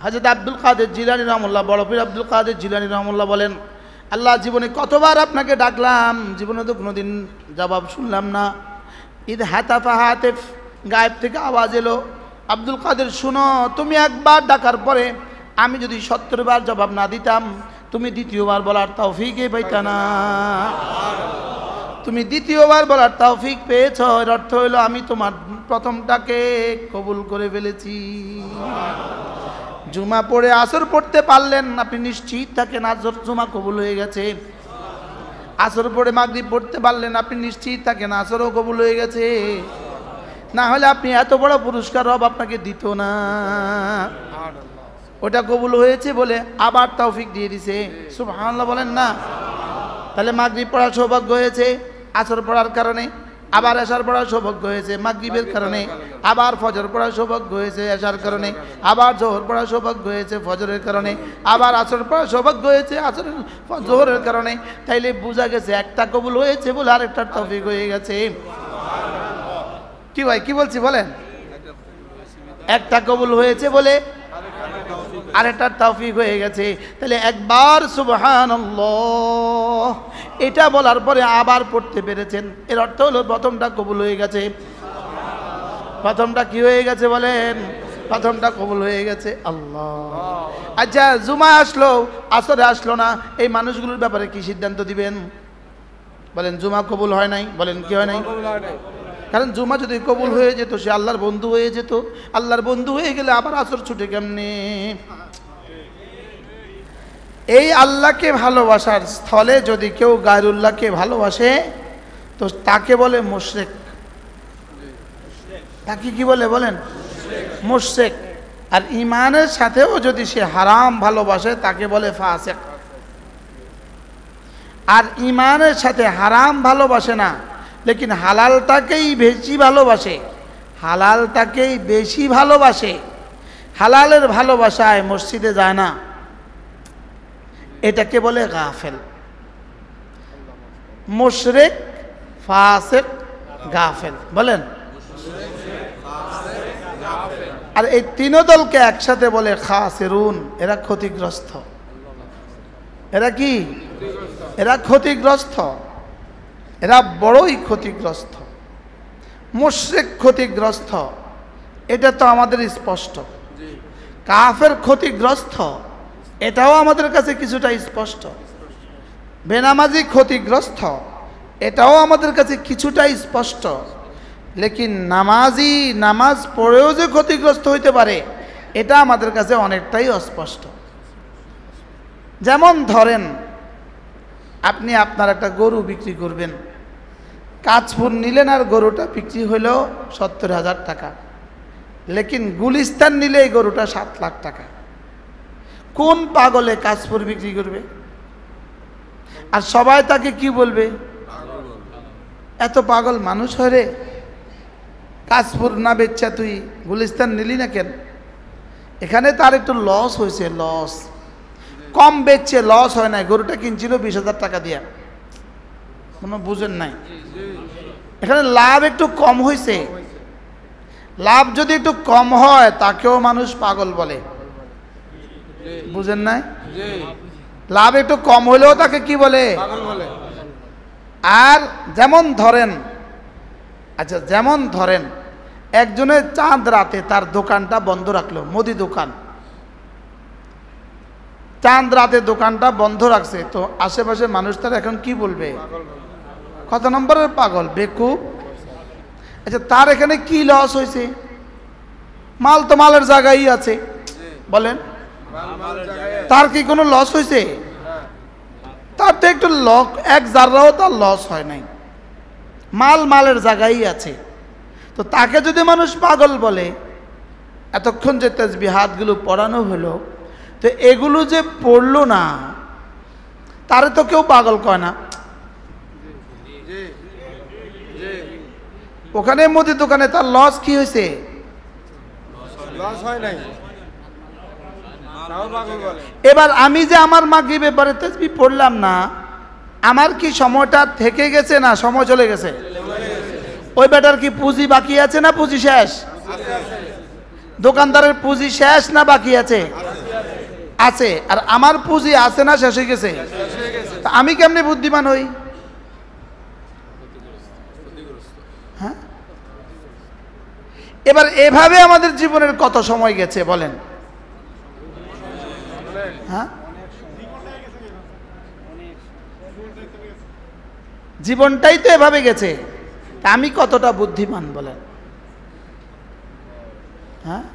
হযরত আব্দুল কাদের জিলানী রাহমাতুল্লাহ, বড় পীর আব্দুল কাদের জিলানী রাহমাতুল্লাহ বলেন, আল্লাহ জীবনে কতবার আপনাকে ডাকলাম, জীবনে তো কোনোদিন জবাব শুনলাম না। ইদ হাতাফা হাতিফ, গায়েব থেকে আওয়াজ এলো, আব্দুল কাদের শুনো, তুমি একবার ডাকার পরে আমি যদি 70 বার জবাব না দিতাম, তুমি দ্বিতীয়বার বলার তৌফিকই পাইতা না। তুমি দ্বিতীয়বার বলার তৌফিক পেয়েছ, এর অর্থ হলো আমি তোমার প্রথমটাকে কবুল করে ফেলেছি। জুমা পড়ে আসর পড়তে পারলেন, আপনি নিশ্চিত থাকেন আসর জুমা কবুল হয়ে গেছে। আসর পড়ে মাগরিব পড়তে পারলেন, আপনি নিশ্চিত থাকেন আসরও কবুল হয়ে গেছে। না হলে আপনি এত বড় পুরস্কার রব আপনাকে দিত না। ওটা কবুল হয়েছে বলে আবার তৌফিক দিয়ে দিছে, সুবহানাল্লাহ বলেন না। তাহলে মাগরিব পড়ার সৌভাগ্য হয়েছে আসর পড়ার কারণে, আবার এশার পড়ার সৌভাগ্য হয়েছে মাগরিবের কারণে, আবার ফজর পড়ার সৌভাগ্য হয়েছে এশার কারণে, আবার জোহর পড়ার সৌভাগ্য হয়েছে ফজরের কারণে, আবার আসর পড়ার সৌভাগ্য হয়েছে আসরের জোহরের কারণে। তাইলে বোঝা গেছে একটা কবুল হয়েছে বলে আরেকটার তৌফিক হয়ে গেছে। কি ভাই কি বলছি বলেন? একটা কবুল হয়েছে বলে আরেকটার তৌফিক হয়ে গেছে। তাহলে একবার সুবহানাল্লাহ এটা বলার পরে আবার পড়তে পেরেছেন, এর অর্থ হলো প্রথমটা কবুল হয়ে গেছে। প্রথমটা কি হয়ে গেছে বলেন? প্রথমটা কবুল হয়ে গেছে। আল্লাহ। আচ্ছা, জুমা আসলো আসরে আসলো না, এই মানুষগুলোর ব্যাপারে কি সিদ্ধান্ত দিবেন বলেন? জুমা কবুল হয় নাই, বলেন কি হয় নাই? কারণ জুমা যদি কবুল হয়ে যেত সে আল্লাহর বন্ধু হয়ে যেত। আল্লাহর বন্ধু হয়ে গেলে আবার আসর ছুটে কেমনে? এই আল্লাহকে ভালোবাসার স্থলে যদি কেউ গায়রুল্লাহকে ভালোবাসে তো তাকে বলে মুশরিক। তাকে কি বলে বলেন? মুশরিক। আর ইমানের সাথেও যদি সে হারাম ভালোবাসে তাকে বলে ফাসিক। আর ইমানের সাথে হারাম ভালোবাসে না, লেকিন হালালটাকেই বেশি ভালোবাসে, হালালটাকেই বেশি ভালোবাসে, হালালের ভালোবাসায় মসজিদে যায় না, এটাকে বলে গাফেল। মুশরিক, ফাসিক, গাফেল বলেন। আর এই তিন দলকে একসাথে বলে খাসিরুন, এরা ক্ষতিগ্রস্ত। এরা কি? এরা ক্ষতিগ্রস্ত, এরা বড়ই ক্ষতিগ্রস্ত। মুশরিক ক্ষতিগ্রস্ত, এটা তো আমাদের স্পষ্ট। কাফের ক্ষতিগ্রস্ত, এটাও আমাদের কাছে কিছুটা স্পষ্ট। বেনামাজি ক্ষতিগ্রস্ত, এটাও আমাদের কাছে কিছুটা স্পষ্ট। লেকিন নামাজি নামাজ পড়েও যে ক্ষতিগ্রস্ত হইতে পারে এটা আমাদের কাছে অনেকটাই অস্পষ্ট। যেমন ধরেন আপনি আপনার একটা গরু বিক্রি করবেন, কাঁচপুর নিলেন আর গরুটা বিক্রি হইল 70,000 টাকা, লেকিন গুলিস্তান নিলে এই গরুটা 7 লাখ টাকা। কোন পাগলে কাঁচপুর বিক্রি করবে? আর সবাই তাকে কি বলবে? এত পাগল মানুষ হয় রে, কাঁচপুর না বেচা তুই গুলিস্তান নিলি না কেন? এখানে তার একটু লস হয়েছে, লস কম বেচছে, লস হয় নাই। গরুটা কিনছিল 20,000 টাকা দিয়ে, কোনো বুঝেন নাই। এখানে লাভ একটু কম হয়েছে। লাভ যদি একটু কম হয় তাকেও মানুষ পাগল বলে, বুঝেন নাই? লাভ একটু কম হলেও তাকে কি বলে? পাগল বলে। আর যেমন ধরেন, আচ্ছা যেমন ধরেন একজনের চাঁদ রাতে তার দোকানটা বন্ধ রাখলো, মুদি দোকান, চাঁদ রাতে দোকানটা বন্ধ রাখছে, তো আশেপাশে মানুষ তার এখন কি বলবে? কত নম্বরের পাগল, বেকুব। আচ্ছা তার এখানে কি লস হয়েছে? মাল তো মালের জায়গায় আছে, বলেন তার কি কোনো লস হয়েছে? তার তো একটু এক জাররাও তার লস হয় নাই, মাল মালের জায়গায় আছে। তো তাকে যদি মানুষ পাগল বলে, এতক্ষণ যে তাসবিহাতগুলো পড়ানো হলো, তো এগুলো যে পড়লো না তারে তো কেউ পাগল কয় না। ওখানে মুদি দোকানে তার লস কি হয়েছে? এবার আমি যে আমার মাগরিব ব্যাপারে তাসবিহ পড়লাম না, আমার কি সময়টা থেকে গেছে না সময় চলে গেছে? ওই বেটার কি পুঁজি বাকি আছে না পুঁজি শেষ? দোকানদারের পুঁজি শেষ না বাকি আছে? আছে, আর আমার পুঁজি আছে না শেষ হয়ে গেছে? তা আমি কেমনে বুদ্ধিমান হই? হ্যাঁ, এবার এভাবে আমাদের জীবনের কত সময় গেছে বলেন? হ্যাঁ, জীবনটাই তো এভাবে গেছে। তা আমি কতটা বুদ্ধিমান বলেন? হ্যাঁ,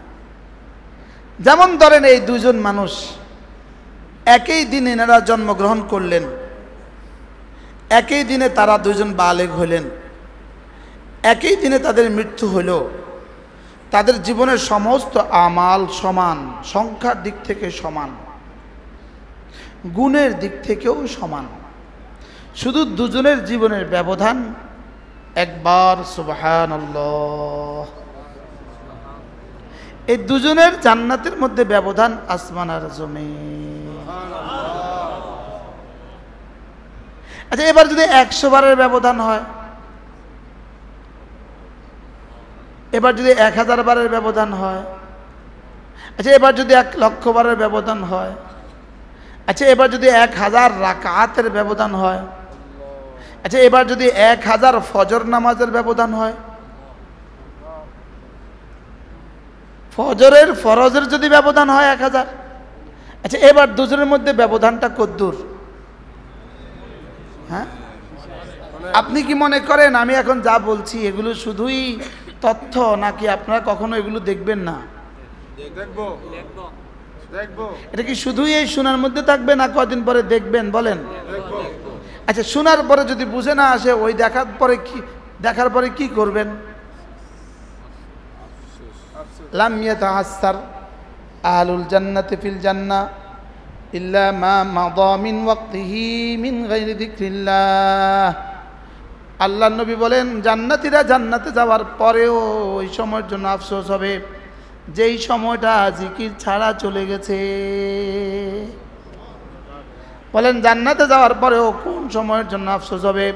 যেমন ধরেন এই দুজন মানুষ একই দিনে এনারা জন্মগ্রহণ করলেন, একই দিনে তারা দুজন বালেগ হলেন, একই দিনে তাদের মৃত্যু হইল, তাদের জীবনের সমস্ত আমাল সমান, সংখ্যার দিক থেকে সমান, গুণের দিক থেকেও সমান, শুধু দুজনের জীবনের ব্যবধান একবার সুবহানাল্লাহ। এই দুজনের জান্নাতের মধ্যে ব্যবধান আসমান আর জমিন। আচ্ছা, এবার যদি 100 বারের ব্যবধান হয়, এবার যদি 1000 বারের ব্যবধান হয়, আচ্ছা এবার যদি 1,00,000 বারের ব্যবধান হয়, আচ্ছা এবার যদি 1000 রাকাতের ব্যবধান হয়, আচ্ছা এবার যদি 1000 ফজর নামাজের ব্যবধান হয়, ফজরের ফরজের যদি ব্যবধান হয় 1000, আচ্ছা এবার দুজনের মধ্যে ব্যবধানটা কদ্দূর? হ্যাঁ, আপনি কি মনে করেন আমি এখন যা বলছি এগুলো শুধুই তথ্য, নাকি আপনারা কখনো এগুলো দেখবেন না? এটা কি শুধুই এই শোনার মধ্যে থাকবে, না কদিন পরে দেখবেন বলেন? আচ্ছা, শোনার পরে যদি বুঝে না আসে, ওই দেখার পরে কি করবেন? লাম ইয়াতাআসসার আহলুল জান্নাতি ফিল জান্নাহ ইল্লা মা মাদা মিন ওয়াক্তিহি মিন গায়রি যিকরিল্লাহ। আল্লাহর নবী বলেন, জান্নাতীরা জান্নাতে যাওয়ার পরেও ওই সময়ের জন্য আফসোস হবে যেই সময়টা জিকির ছাড়া চলে গেছে। বলেন, জান্নাতে যাওয়ার পরেও কোন সময়ের জন্য আফসোস হবে?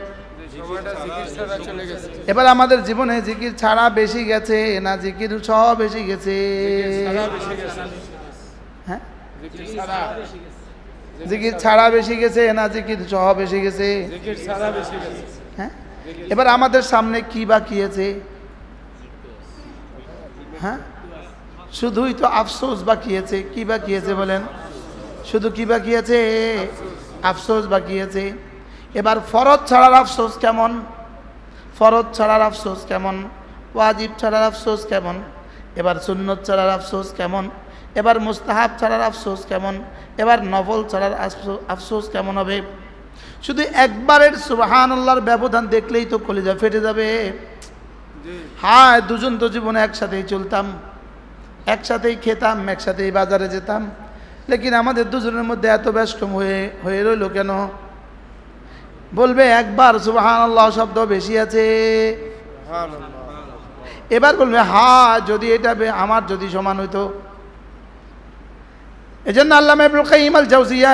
এবার আমাদের জীবনে জিকির ছাড়া বেশি গেছে না জিকির সহ বেশি গেছে? হ্যাঁ, জিকির ছাড়া বেশি গেছে না জিকির সহ বেশি গেছে? হ্যাঁ, এবার আমাদের সামনে কি বাকি আছে? হ্যাঁ, শুধুই তো আফসোস বাকি আছে। কি বাকি আছে বলেন? শুধু কি বাকি আছে? আফসোস বাকি আছে। এবার ফরজ ছাড়ার আফসোস কেমন? ফরজ ছাড়ার আফসোস কেমন? ওয়াজিব ছাড়ার আফসোস কেমন? এবার সুন্নত ছাড়ার আফসোস কেমন? এবার মুস্তাহাব ছাড়ার আফসোস কেমন? এবার নফল ছাড়ার আফসোস কেমন হবে? শুধু একবারের সুবহানাল্লাহর ব্যবধান দেখলেই তো কলিজা ফেটে যাবে। হ্যাঁ, দুজন তো জীবনে একসাথেই চলতাম, একসাথেই খেতাম, একসাথেই বাজারে যেতাম, লেকিন আমাদের দুজনের মধ্যে এত ব্যস্তম হয়ে রইল কেন? বলবে একবার সুবহানাল্লাহ শব্দ বেশি আছে। এবার বলবে হ্যাঁ, যদি এটা আমার যদি সমান হইতো। এজন্য আল্লামা ইবনে কাইয়িম আল জাওজিয়া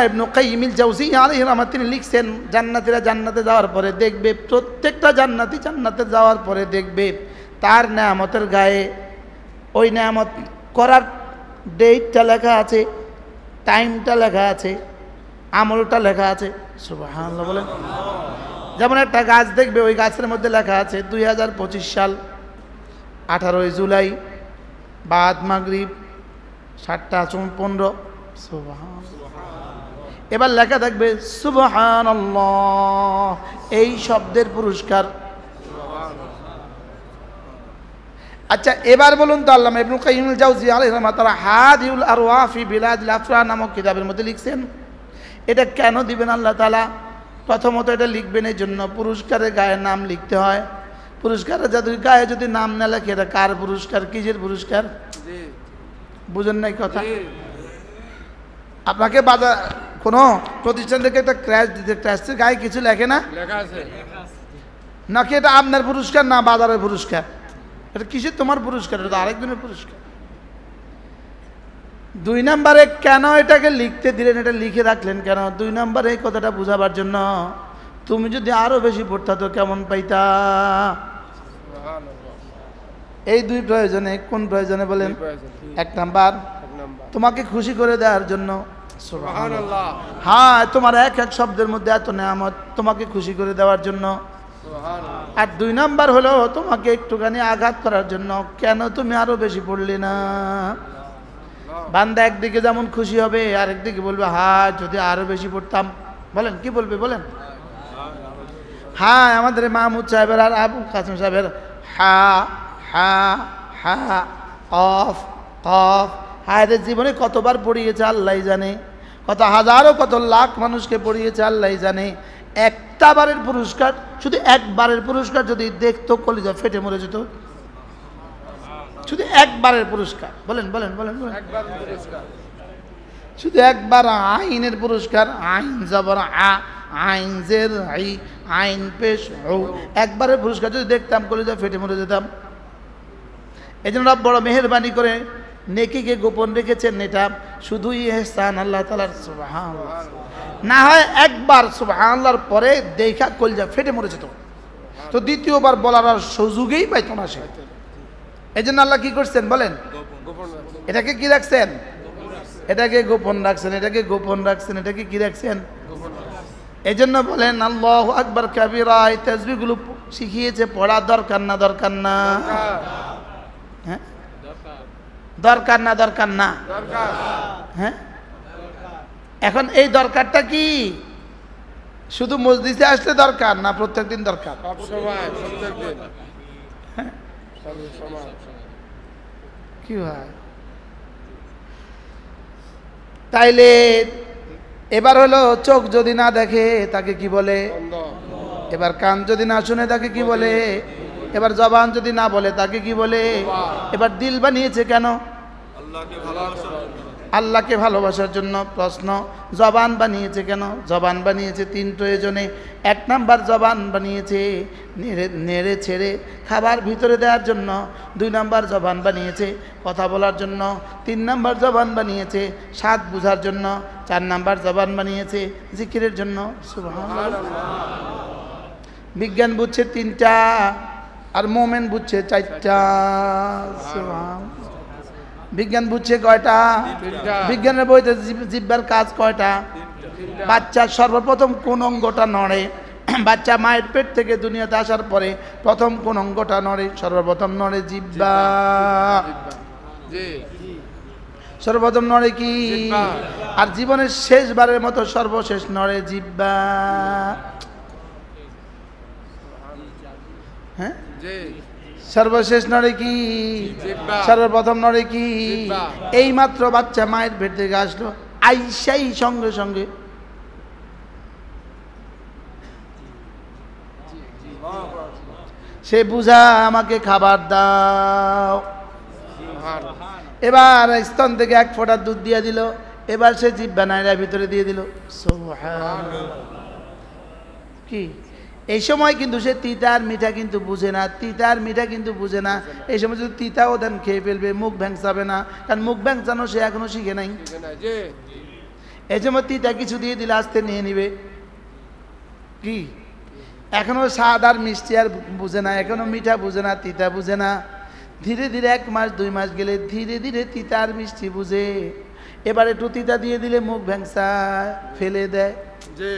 আলাইহির রাহমাত তিনি লিখছেন, জান্নাতীরা জান্নাতে যাওয়ার পরে দেখবে, প্রত্যেকটা জান্নাতি জান্নাতে যাওয়ার পরে দেখবে তার নেয়ামতের গায়ে ওই নেয়ামত করার ডেটটা লেখা আছে, টাইমটা লেখা আছে, আমলটা লেখা আছে। সুবহানাল্লাহ বলেন। যেমন একটা গাছ দেখবে, ওই গাছের মধ্যে লেখা আছে 2025 সাল 18 জুলাই বাদ মাগরিব 7:15। এবার লেখা থাকবে সুবহানাল্লাহ, এই শব্দের পুরস্কার। আচ্ছা, এবার বলুন তো, আল্লামা ইবনে কাইয়িম আল জাওজিয়া আলাইহির রাহমাত তাআলা হাদিউল আরওয়াহ ফি বিলাদিল আফরাহ নামক কিতাবের মধ্যে লিখছেন, এটা কেন দিবেন আল্লাহ তাআলা? প্রথমত এটা লিখবেন এই জন্য পুরস্কারের গায়ে নাম লিখতে হয়। পুরস্কারের গায়ে যদি নাম না লেখে, এটা কার পুরস্কার, কিসের পুরস্কার? বুঝেন নাই কথা? আপনাকে বাজার কোনো প্রতিষ্ঠান থেকে একটা ক্র্যাশ দিতে, ক্র্যাশের গায়ে কিছু লেখে না, নাকি এটা আপনার পুরস্কার না বাজারের পুরস্কার? এটা কিসের তোমার পুরস্কার? এটা তো আরেকজনের পুরস্কার। 2 নম্বরে কেন এটাকে লিখতে দিলেন, এটা লিখে রাখলেন কেন? 2 নম্বরে এই কথাটা বোঝাবার জন্য, তুমি যদি আরো বেশি পড়তা তো কেমন পাইতা? এই 2 প্রয়োজনে। কোন প্রয়োজনে বলেন? 1 নাম্বার তোমাকে খুশি করে দেওয়ার জন্য, সুবহানাল্লাহ। হ্যাঁ, তোমার এক এক শব্দের মধ্যে এত নেয়ামত, তোমাকে খুশি করে দেওয়ার জন্য। সুবহানাল্লাহ। আর 2 নাম্বার হলো তোমাকে একটুখানি আঘাত করার জন্য, কেন তুমি আরো বেশি পড়লি না। বান্দা একদিকে যেমন খুশি হবে, আরেকদিকে বলবে হ্যাঁ যদি আরো বেশি পড়তাম। বলেন কি বলবে বলেন? হ্যাঁ, আমাদের মাহমুদ সাহেবের আর আবু কাসিম সাহেবের হা হা হা কফ কফ, হায় রে, জীবনে কতবার পড়িয়েছে আল্লাহ জানে, কত হাজারো কত লাখ মানুষকে পড়িয়েছে আল্লাহ জানে। একটা বারের পুরস্কার, শুধু একবারের পুরস্কার যদি দেখতো কলিজা ফেটে মরে যেত। শুধু একবারের পুরস্কার, বলেন বলেন বলেন বলেন, একবার পুরস্কার। শুধু একবার আইনের পুরস্কার, আইন জবর আ, আইন জের আই, আইন পেশ ও, একবারের পুরস্কার যদি দেখতাম কলিজা ফেটে মরে যেতাম। এই জন্য বড় মেহেরবানি করে নেকিকে গোপন রেখেছেন, এটা শুধুই ইহসান আল্লাহ তাআলার। সুবহানাল্লাহ। না হয় একবার সুবহানাল্লাহর পরে দেখা কলিজা ফেটে মরে যেত, তো দ্বিতীয়বার বলার আর সুযোগই পাইতো না সে। এই জন্য আল্লাহ কি করছেন বলেন? গোপন। এটাকে কি রাখছেন? এটাকে গোপন রাখছেন, এটাকে গোপন রাখছেন, এটাকে কি রাখছেন? এই জন্য বলেন আল্লাহু আকবার কাবীরা। এই তাসবিহগুলো শিখিয়েছে, পড়া দরকার না দরকার না? হ্যাঁ, দরকার না দরকার না? দরকার। হ্যাঁ, এখন এই দরকারটা কি শুধু মসজিদে আসলে দরকার না প্রত্যেকদিন দরকার? সব সময়, প্রত্যেকদিন। সব সময়। কি হয় তাইলে? এবার হলো চোখ যদি না দেখে তাকে কি বলে? বন্ধ। এবার কান যদি না শুনে তাকে কি বলে? এবার জবান যদি না বলে তাকে কি বলে? এবার দিল বানিয়েছে কেন? আল্লাহকে ভালোবাসার জন্য। প্রশ্ন, জবান বানিয়েছে কেন? জবান বানিয়েছে 3 প্রয়োজনে। 1 নাম্বার জবান বানিয়েছে নেড়ে ছেড়ে খাবার ভিতরে দেওয়ার জন্য। 2 নাম্বার জবান বানিয়েছে কথা বলার জন্য। 3 নাম্বার জবান বানিয়েছে স্বাদ বুঝার জন্য। 4 নাম্বার জবান বানিয়েছে জিকিরের জন্য। সুবহানাল্লাহ। বিজ্ঞান বুঝছে 3টা, আর মোমেন বুঝছে 4টা। সুবহানাল্লাহ। বিজ্ঞান বুঝছে কয়টা? বিজ্ঞানের বইতে জিহ্বার কাজ কয়টা? বাচ্চার সর্বপ্রথম কোন অঙ্গটা নড়ে? বাচ্চা মায়ের পেট থেকে দুনিয়াতে আসার পরে প্রথম কোন অঙ্গটা নড়ে? সর্বপ্রথম নড়ে জিহ্বা। জি। সর্বপ্রথম নড়ে কি? জিহ্বা। আর জীবনের শেষবারের মতো সর্বশেষ নড়ে জিহ্বা। হ্যাঁ, জি। সর্বশেষ নড়ে কি? জিহ্বা। সর্বপ্রথম নড়ে কি? জিহ্বা। এই মাত্র বাচ্চা মায়ের পেট থেকে আসলো, আইসাই সঙ্গে সঙ্গে সে বুঝা আমাকে খাবার দাও। এবার স্তন থেকে 1 ফোঁটা দুধ দিয়ে দিল, এবার সে জিহ্বা নাইরা ভিতরে দিয়ে দিল। সুবহানাল্লাহ। কি এই সময় কিন্তু সে তিতার মিঠা কিন্তু বুঝে না, তিতার মিঠা কিন্তু বুঝে না। এই সময় যদি তিতাও দেন খেয়ে ফেলবে, মুখ ভ্যাংচাবে না, কারণ মুখ ভ্যাংচানো সে এখনো শিখে নাই। জি। এই সময় তিতা কিছু দিয়ে দিলে আস্তে নিয়ে নিবে। কি এখনো স্বাদ আর মিষ্টি আর বুঝে না, এখনো মিঠা বুঝে না, তিতা বুঝে না। ধীরে ধীরে 1 মাস 2 মাস গেলে ধীরে ধীরে তিতা আর মিষ্টি বুঝে। এবার একটু তিতা দিয়ে দিলে মুখ ভ্যাংচা ফেলে দেয়। জি।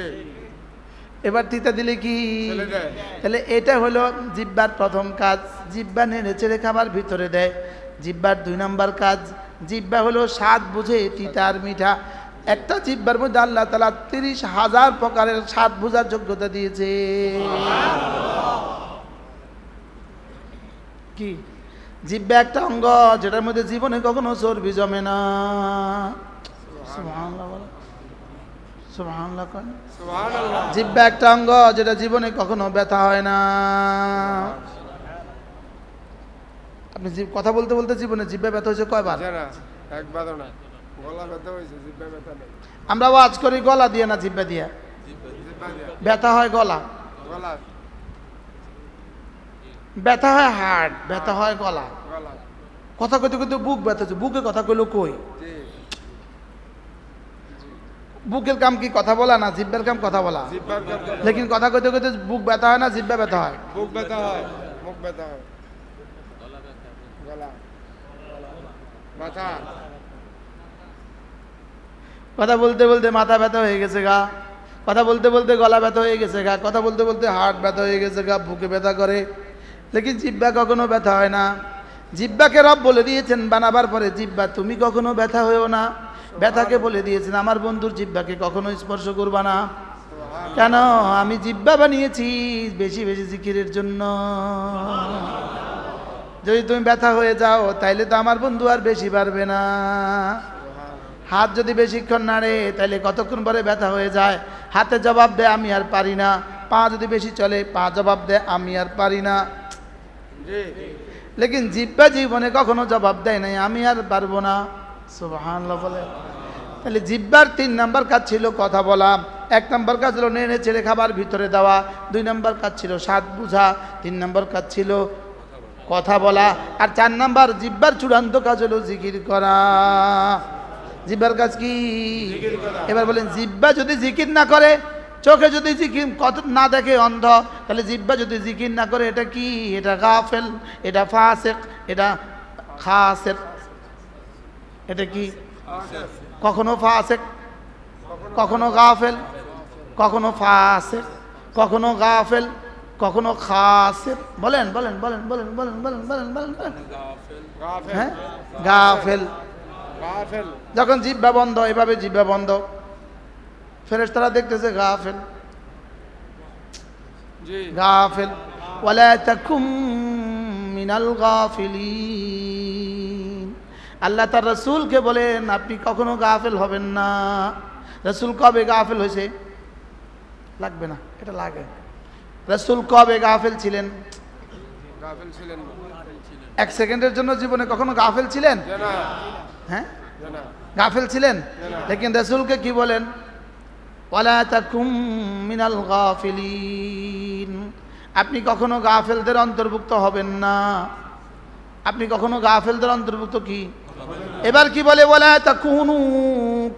এবার তিতা দিলে কি? ফেলে দেয়। তাহলে এটা হলো জিহ্বার প্রথম কাজ, জিহ্বা নেড়ে চেড়ে খাবার ভিতরে দেয়। জিহ্বার 2 নাম্বার কাজ, জিহ্বা হলো স্বাদ বুঝে তিতা আর মিঠা। একটা জিহ্বার মধ্যে আল্লাহ তাআলা 30,000 প্রকারের স্বাদ বোঝার যোগ্যতা দিয়েছে। কি জিহ্বা একটা অঙ্গ যেটার মধ্যে জীবনে কখনো চর্বি জমে না। সুবহানাল্লাহ বলো, সুবহানাল্লাহ কয়। সুবহানাল্লাহ। জিহ্বা একটা অঙ্গ যেটা জীবনে কখনো ব্যথা হয় না। আপনি কথা বলতে বলতে জীবনে জিহ্বা ব্যথা হয়েছে কয়বার? জানা একবারও না। গলা ব্যথা হয়েছে, জিহ্বা ব্যথা নেই। আমরা ওয়াজ করি গলা দিয়ে না জিহ্বা দিয়ে। জিহ্বা দিয়ে। ব্যথা হয় গলা, গলা। ব্যথা হয় হাড়, ব্যথা হয় গলা। গলা। কথা কইতে কইতে বুক ব্যথা হচ্ছে, বুকে কথা কইলো কই? জি। বুকের কাম কি কথা বলা না, জিহ্বার কাম কথা বলা। জিহ্বার কাছে লেকিন কথা কইতে কইতে বুক ব্যথা হয় না, জিহ্বা ব্যথা হয়। বুক ব্যথা হয়, মুখ ব্যথা হয়, গলা ব্যথা। কথা বলতে বলতে মাথা ব্যথা হয়ে গেছে গা, কথা বলতে বলতে গলা ব্যথা হয়ে গেছে গা, কথা বলতে বলতে হার্ট ব্যথা হয়ে গেছে গা, বুকে ব্যথা করে, লেকিন জিহ্বা কখনো ব্যথা হয় না। জিহ্বাকে রব বলে দিয়েছেন বানাবার পরে, জিহ্বা তুমি কখনো ব্যথা হয়েও না। ব্যথাকে বলে দিয়েছেন আমার বন্ধুর জিহ্বাকে কখনো স্পর্শ করবা না। কেন? আমি জিহ্বা বানিয়েছি বেশি বেশি জিকিরের জন্য। যদি তুমি ব্যথা হয়ে যাও তাইলে তো আমার বন্ধু আর বেশি পারবে না। হাত যদি বেশিক্ষণ নাড়ে তাইলে কতক্ষণ পরে ব্যথা হয়ে যায়, হাতে জবাব দেয় আমি আর পারি না। পা যদি বেশি চলে পা জবাব দেয় আমি আর পারি না। লেকিন জিহ্বা জীবনে কখনো জবাব দেয় নাই আমি আর পারবো না। সুবহানাল্লাহ বলে। তাহলে জিহ্বার 3 নাম্বার কাজ ছিল কথা বলা, 1 নাম্বার কাজ ছিল নেড়ে চেড়ে খাবার ভিতরে দেওয়া, 2 নাম্বার কাজ ছিল স্বাদ বুঝা, 3 নাম্বার কাজ ছিল কথা বলা, আর 4 নাম্বার জিহ্বার চূড়ান্ত কাজ হলো জিকির করা। জিহ্বার কাজ কি? এবার বলেন, জিহ্বা যদি জিকির না করে, চোখে যদি জিকির কত না দেখে অন্ধ, তাহলে জিহ্বা যদি জিকির না করে এটা কি? এটা গাফেল, এটা ফাসিক, এটা খাসির। এটা কি? কখনো ফাসিক, কখনো গাফেল, কখনো ফাসিক, কখনো গাফেল, কখনো খাসির। বলেন বলেন বলেন বলেন বলেন বলেন বলেন বলেন বলেন। হ্যাঁ, গাফেল। যখন জিহ্বা বন্ধ, এভাবে জিহ্বা বন্ধ, ফেরেশতারা দেখতেছে গাফেল, গাফেল। ওয়ালা তাকুম মিনাল গাফিলিন। আল্লাহ তার রাসূলকে বলেন আপনি কখনো গাফেল হবেন না। রাসূল কবে গাফেল হয়েছে? লাগবে না, এটা লাগে। রাসূল কবে গাফেল ছিলেন? গাফেল ছিলেন 1 সেকেন্ডের জন্য জীবনে কখনো গাফেল ছিলেন? হ্যাঁ, গাফেল ছিলেন। লেকিন রাসূলকে কি বলেন? ওয়ালা তাকুম মিনাল গাফিলিন। আপনি কখনো গাফেলদের অন্তর্ভুক্ত হবেন না। আপনি কখনো গাফেলদের অন্তর্ভুক্ত কি? এবার কি বলে? ওয়ালা তাকুনু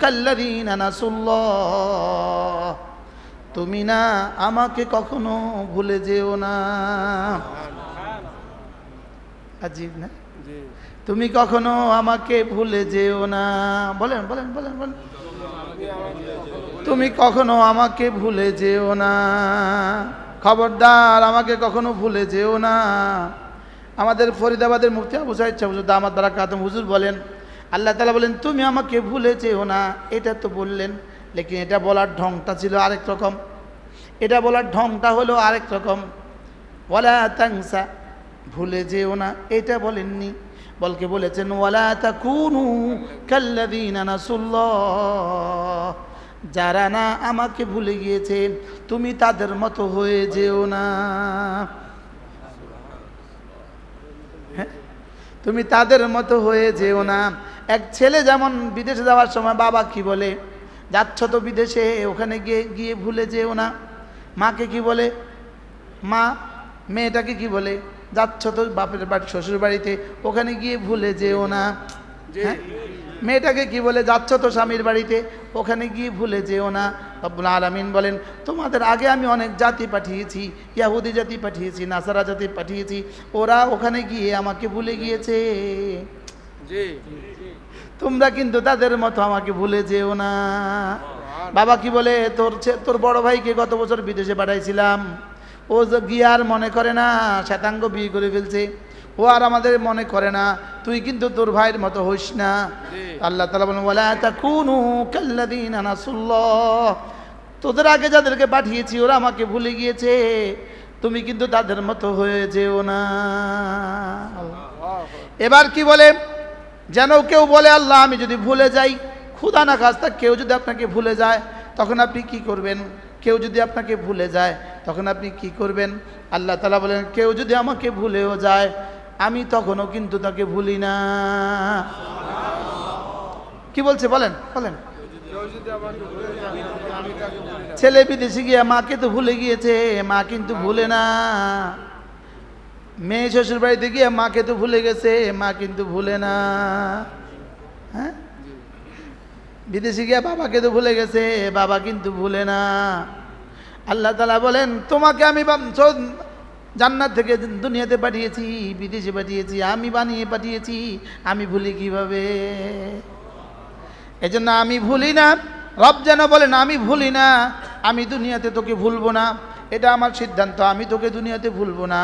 কাল্লাযিনা নাসুল্লাহ। তুমি না আমাকে কখনো ভুলে যেও না। আজীব না? তুমি কখনো আমাকে ভুলে যেও না। বলেন বলেন বলেন বলেন। তুমি কখনো আমাকে ভুলে যেও না, খবরদার আমাকে কখনো ভুলে যেও না। আমাদের ফরিদাবাদের মুফতি আবু সাঈদ শাহ হুজুর দামাত বারাকাতুহু হুজুর বলেন, আল্লাহ তাআলা বলেন তুমি আমাকে ভুলে যেও না, এটা তো বললেন, লেকিন এটা বলার ঢংটা ছিল আরেক রকম। এটা বলার ঢংটা হলো আরেক রকম। ওয়ালা তানসা, ভুলে যেও না, এটা বলেননি, বলকে বলেছেন ওয়ালা তাকুনু কাল্লাযিনা নাসুল্লাহ। যারা না আমাকে ভুলে গিয়েছে তুমি তাদের মতো হয়ে যেও না। হ্যাঁ, তুমি তাদের মতো হয়ে যেও না। এক ছেলে যেমন বিদেশে যাওয়ার সময় বাবা কি বলে, যাচ্ছ তো বিদেশে, ওখানে গিয়ে গিয়ে ভুলে যেও না। মাকে কি বলে? মা মেয়েটাকে কি বলে? যাচ্ছ তো বাপের বাড়ি শ্বশুর বাড়িতে, ওখানে গিয়ে ভুলে যেও না। হ্যাঁ, মেয়েটাকে কি বলে? যাচ্ছ তো স্বামীর বাড়িতে, ওখানে গিয়ে ভুলে যেও না। রব্বুল আলামিন বলেন তোমাদের আগে আমি অনেক জাতি পাঠিয়েছি, ইহুদি জাতি পাঠিয়েছি, নাসারা জাতি পাঠিয়েছি, ওরা ওখানে গিয়ে আমাকে ভুলে গিয়েছে। তোমরা কিন্তু তাদের মতো আমাকে ভুলে যেও না। বাবা কি বলে? তোর বড় ভাইকে গত বছর বিদেশে পাঠাইছিলাম, ও যে গিয়ে আর মনে করে না, শ্বেতাঙ্গ বিয়ে করে ফেলছে, ও আর আমাদের মনে করে না, তুই কিন্তু তোর ভাইয়ের মতো হইস না। আল্লাহ তাআলা বলেন ওয়ালা তাকুনু কাল্লাযিনা নাসুল্লাহ। তোদের আগে যাদেরকে পাঠিয়েছি ওরা আমাকে ভুলে গিয়েছে, তুমি কিন্তু তাদের মতো হয়ে যেও না। এবার কি বলে? যেন কেউ বলে আল্লাহ আমি যদি ভুলে যাই, খুদা না খাস্তা কেউ যদি আপনাকে ভুলে যায় তখন আপনি কি করবেন? কেউ যদি আপনাকে ভুলে যায় তখন আপনি কি করবেন? আল্লাহ তাআলা বলেন কেউ যদি আমাকে ভুলেও যায় আমি তখনও কিন্তু তাকে ভুলি না। কি বলছে বলেন বলেন? ছেলে বিদেশে গিয়ে মাকে তো ভুলে গিয়েছে, মা কিন্তু ভুলে না। মেয়ে শ্বশুর বাড়িতে গিয়ে মাকে তো ভুলে গেছে, মা কিন্তু ভুলে না। হ্যাঁ, বিদেশে গিয়ে বাবাকে তো ভুলে গেছে, বাবা কিন্তু ভুলে না। আল্লাহ তাআলা বলেন তোমাকে আমি জান্নাত থেকে দুনিয়াতে পাঠিয়েছি, বিদেশে পাঠিয়েছি, আমি বানিয়ে পাঠিয়েছি, আমি ভুলি কিভাবে? এই জন্য আমি ভুলি না, রব যেন বলেন আমি ভুলি না, আমি দুনিয়াতে তোকে ভুলবো না, এটা আমার সিদ্ধান্ত, আমি তোকে দুনিয়াতে ভুলবো না,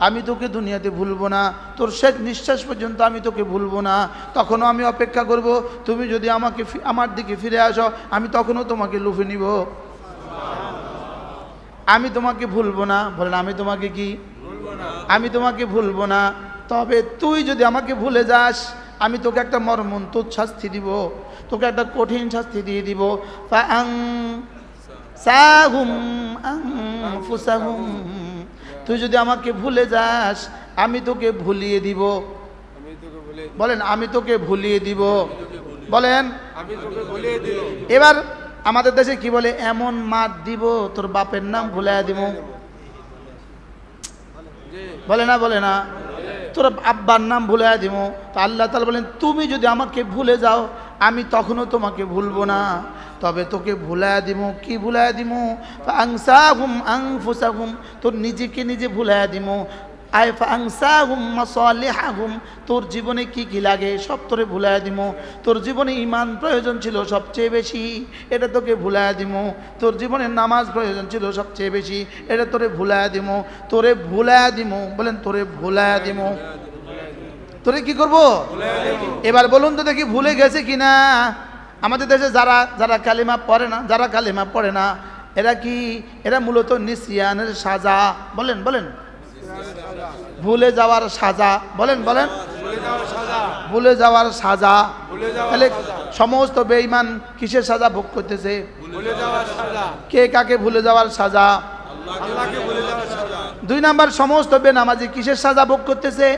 আমি তোকে দুনিয়াতে ভুলবো না, তোর শেষ নিঃশ্বাস পর্যন্ত আমি তোকে ভুলবো না। তখনও আমি অপেক্ষা করব, তুমি যদি আমাকে আমার দিকে ফিরে আসো, আমি তখনও তোমাকে লুফে নিব, আমি তোমাকে ভুলবো না। বলেন আমি তোমাকে কি, আমি তোমাকে ভুলবো না, তবে তুই যদি আমাকে ভুলে যাস, আমি তোকে একটা মর্মন্তুদ শাস্তি দিব, তোকে একটা কঠিন শাস্তি দিয়ে দিব। তুই যদি আমাকে ভুলে যাস, আমি তোকে ভুলিয়ে দিব। বলেন আমি তোকে ভুলিয়ে দিব, বলেন আমি তোকে ভুলিয়ে দিব। এবার আমাদের দেশে কি বলে, এমন মার দিব তোর বাপের নাম ভুলাইয়া দিব, বলে না, বলে না, তোর আব্বার নাম ভুলাইয়া দিব। তো আল্লাহ তাআলা বলেন তুমি যদি আমাকে ভুলে যাও, আমি তখনও তোমাকে ভুলবো না, তবে তোকে ভুলাইয়া দিব। কি ভুলাইয়া দিব? ফাআনসাহুম আনফুসাহুম, তোর নিজেকে নিজে ভুলাইয়া দিব। আয় ফাআনসাহুম মাসালিহাহুম, তোর জীবনে কি কি লাগে সব তোরে ভুলাইয়া দিব। তোর জীবনে ঈমান প্রয়োজন ছিল সবচেয়ে বেশি, এটা তোকে ভুলাইয়া দিব। তোর জীবনে নামাজ প্রয়োজন ছিল সবচেয়ে বেশি, এটা তোরে ভুলাইয়া দিব, তোরে ভুলাইয়া দিব। বলেন তোরে ভুলাইয়া দিব, তোরে কি করব? এবার বলুন তো দেখি ভুলে গেছে কিনা। আমাদের দেশে যারা যারা কালিমা পড়ে না, যারা কালিমা পড়ে না, এরা কি, এরা মূলত নিসিয়ানের সাজা। বলেন বলেন, ভুলে যাওয়ার সাজা। বলেন বলেন, ভুলে যাওয়ার সাজা। তাহলে সমস্ত বেঈমান কিসের সাজা ভোগ করতেছে? কে কাকে ভুলে যাওয়ার সাজা? দুই নাম্বার, সমস্ত বেনামাজি কিসের সাজা ভোগ করতেছে?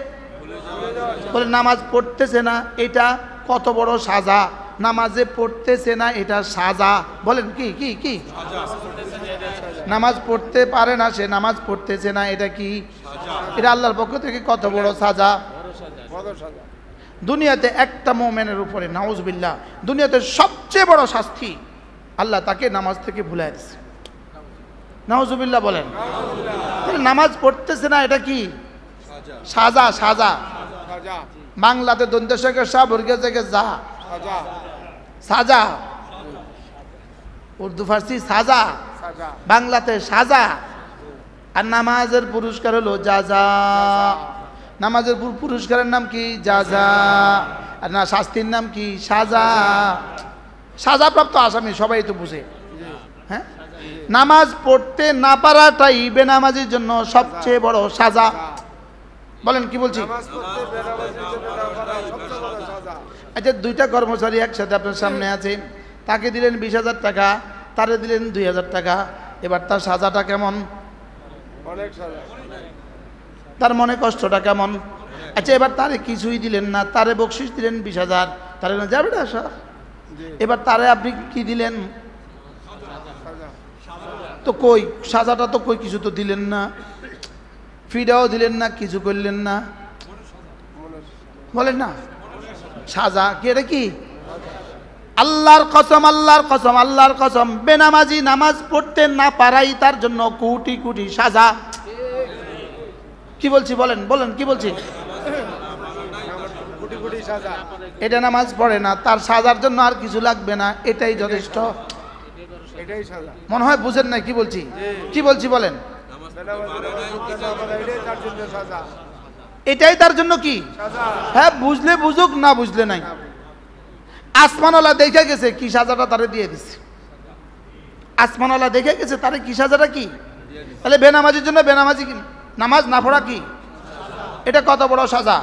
বলে নামাজ পড়তেছে না, এটা কত বড় সাজা। নামাজে পড়তেছে না, এটা সাজা। বলেন কি কি কি? নামাজ পড়তে পারে না, সে নামাজ পড়তেছে না, এটা কি? এটা আল্লাহর পক্ষ থেকে কত বড় সাজা। দুনিয়াতে একটা মুমিনের উপরে, নাউজুবিল্লাহ, দুনিয়াতে সবচেয়ে বড় শাস্তি, আল্লাহ তাকে নামাজ থেকে ভুলায় দিয়েছে। নাউজুবিল্লাহ বলেন। নামাজ পড়তেছে না, এটা কি? সাজা। সাজা বাংলাতে দন্তেশ্বরের শাহ বর্গের থেকে যা, সাজা। উর্দু ফার্সি সাজা, বাংলাতে সাজা। আর নামাজের পুরস্কার হলো জাজা। নামাজের পুরস্কারের নাম কি? জাজা। আর না, শাস্তির নাম কি? সাজা। সাজাপ্রাপ্ত আসামি সবাই তো বুঝে। হ্যাঁ, নামাজ পড়তে না পারাটাই বেনামাজির জন্য সবচেয়ে বড় সাজা। বলেন কি বলছি? আচ্ছা, দুইটা কর্মচারী একসাথে আপনার সামনে আছে, তাকে দিলেন 20,000 টাকা, তারে দিলেন 2,000 টাকা। এবার তার সাজাটা কেমন? তার মনে কষ্টটা কেমন? আচ্ছা, এবার তারে কিছুই দিলেন না, তারে বকশিশ দিলেন 20,000, তারে না যাবে না স্যার। এবার তারে আপনি কি দিলেন? তো কই সাজাটা তো কই, কিছু তো দিলেন না, ফিডাও দিলেন না, কিছু করলেন না। বলেন না সাজা কি? এটা কি? আল্লাহর কসম, আল্লাহর কসম, আল্লাহর কসম, বেনামাজি নামাজ পড়তে না পারাই তার জন্য কোটি কোটি সাজা। কি বলছি বলেন, বলেন কি বলছি? এটা নামাজ পড়ে না, তার সাজার জন্য আর কিছু লাগবে না, এটাই যথেষ্ট। মনে হয় বুঝেন না কি বলছি? কি বলছি বলেন? এটাই তার জন্য কি? হ্যাঁ, বুঝলে বুঝুক, না বুঝলে নাই। আসমানওয়ালা দেখে গেছে, কি সাজাটা তারে দিয়ে দিচ্ছে। আসমানওয়ালা দেখে গেছে, তারে কি সাজাটা কি? তাহলে বেনামাজির জন্য বেনামাজি নামাজ না পড়া কি? এটা কত বড় সাজা?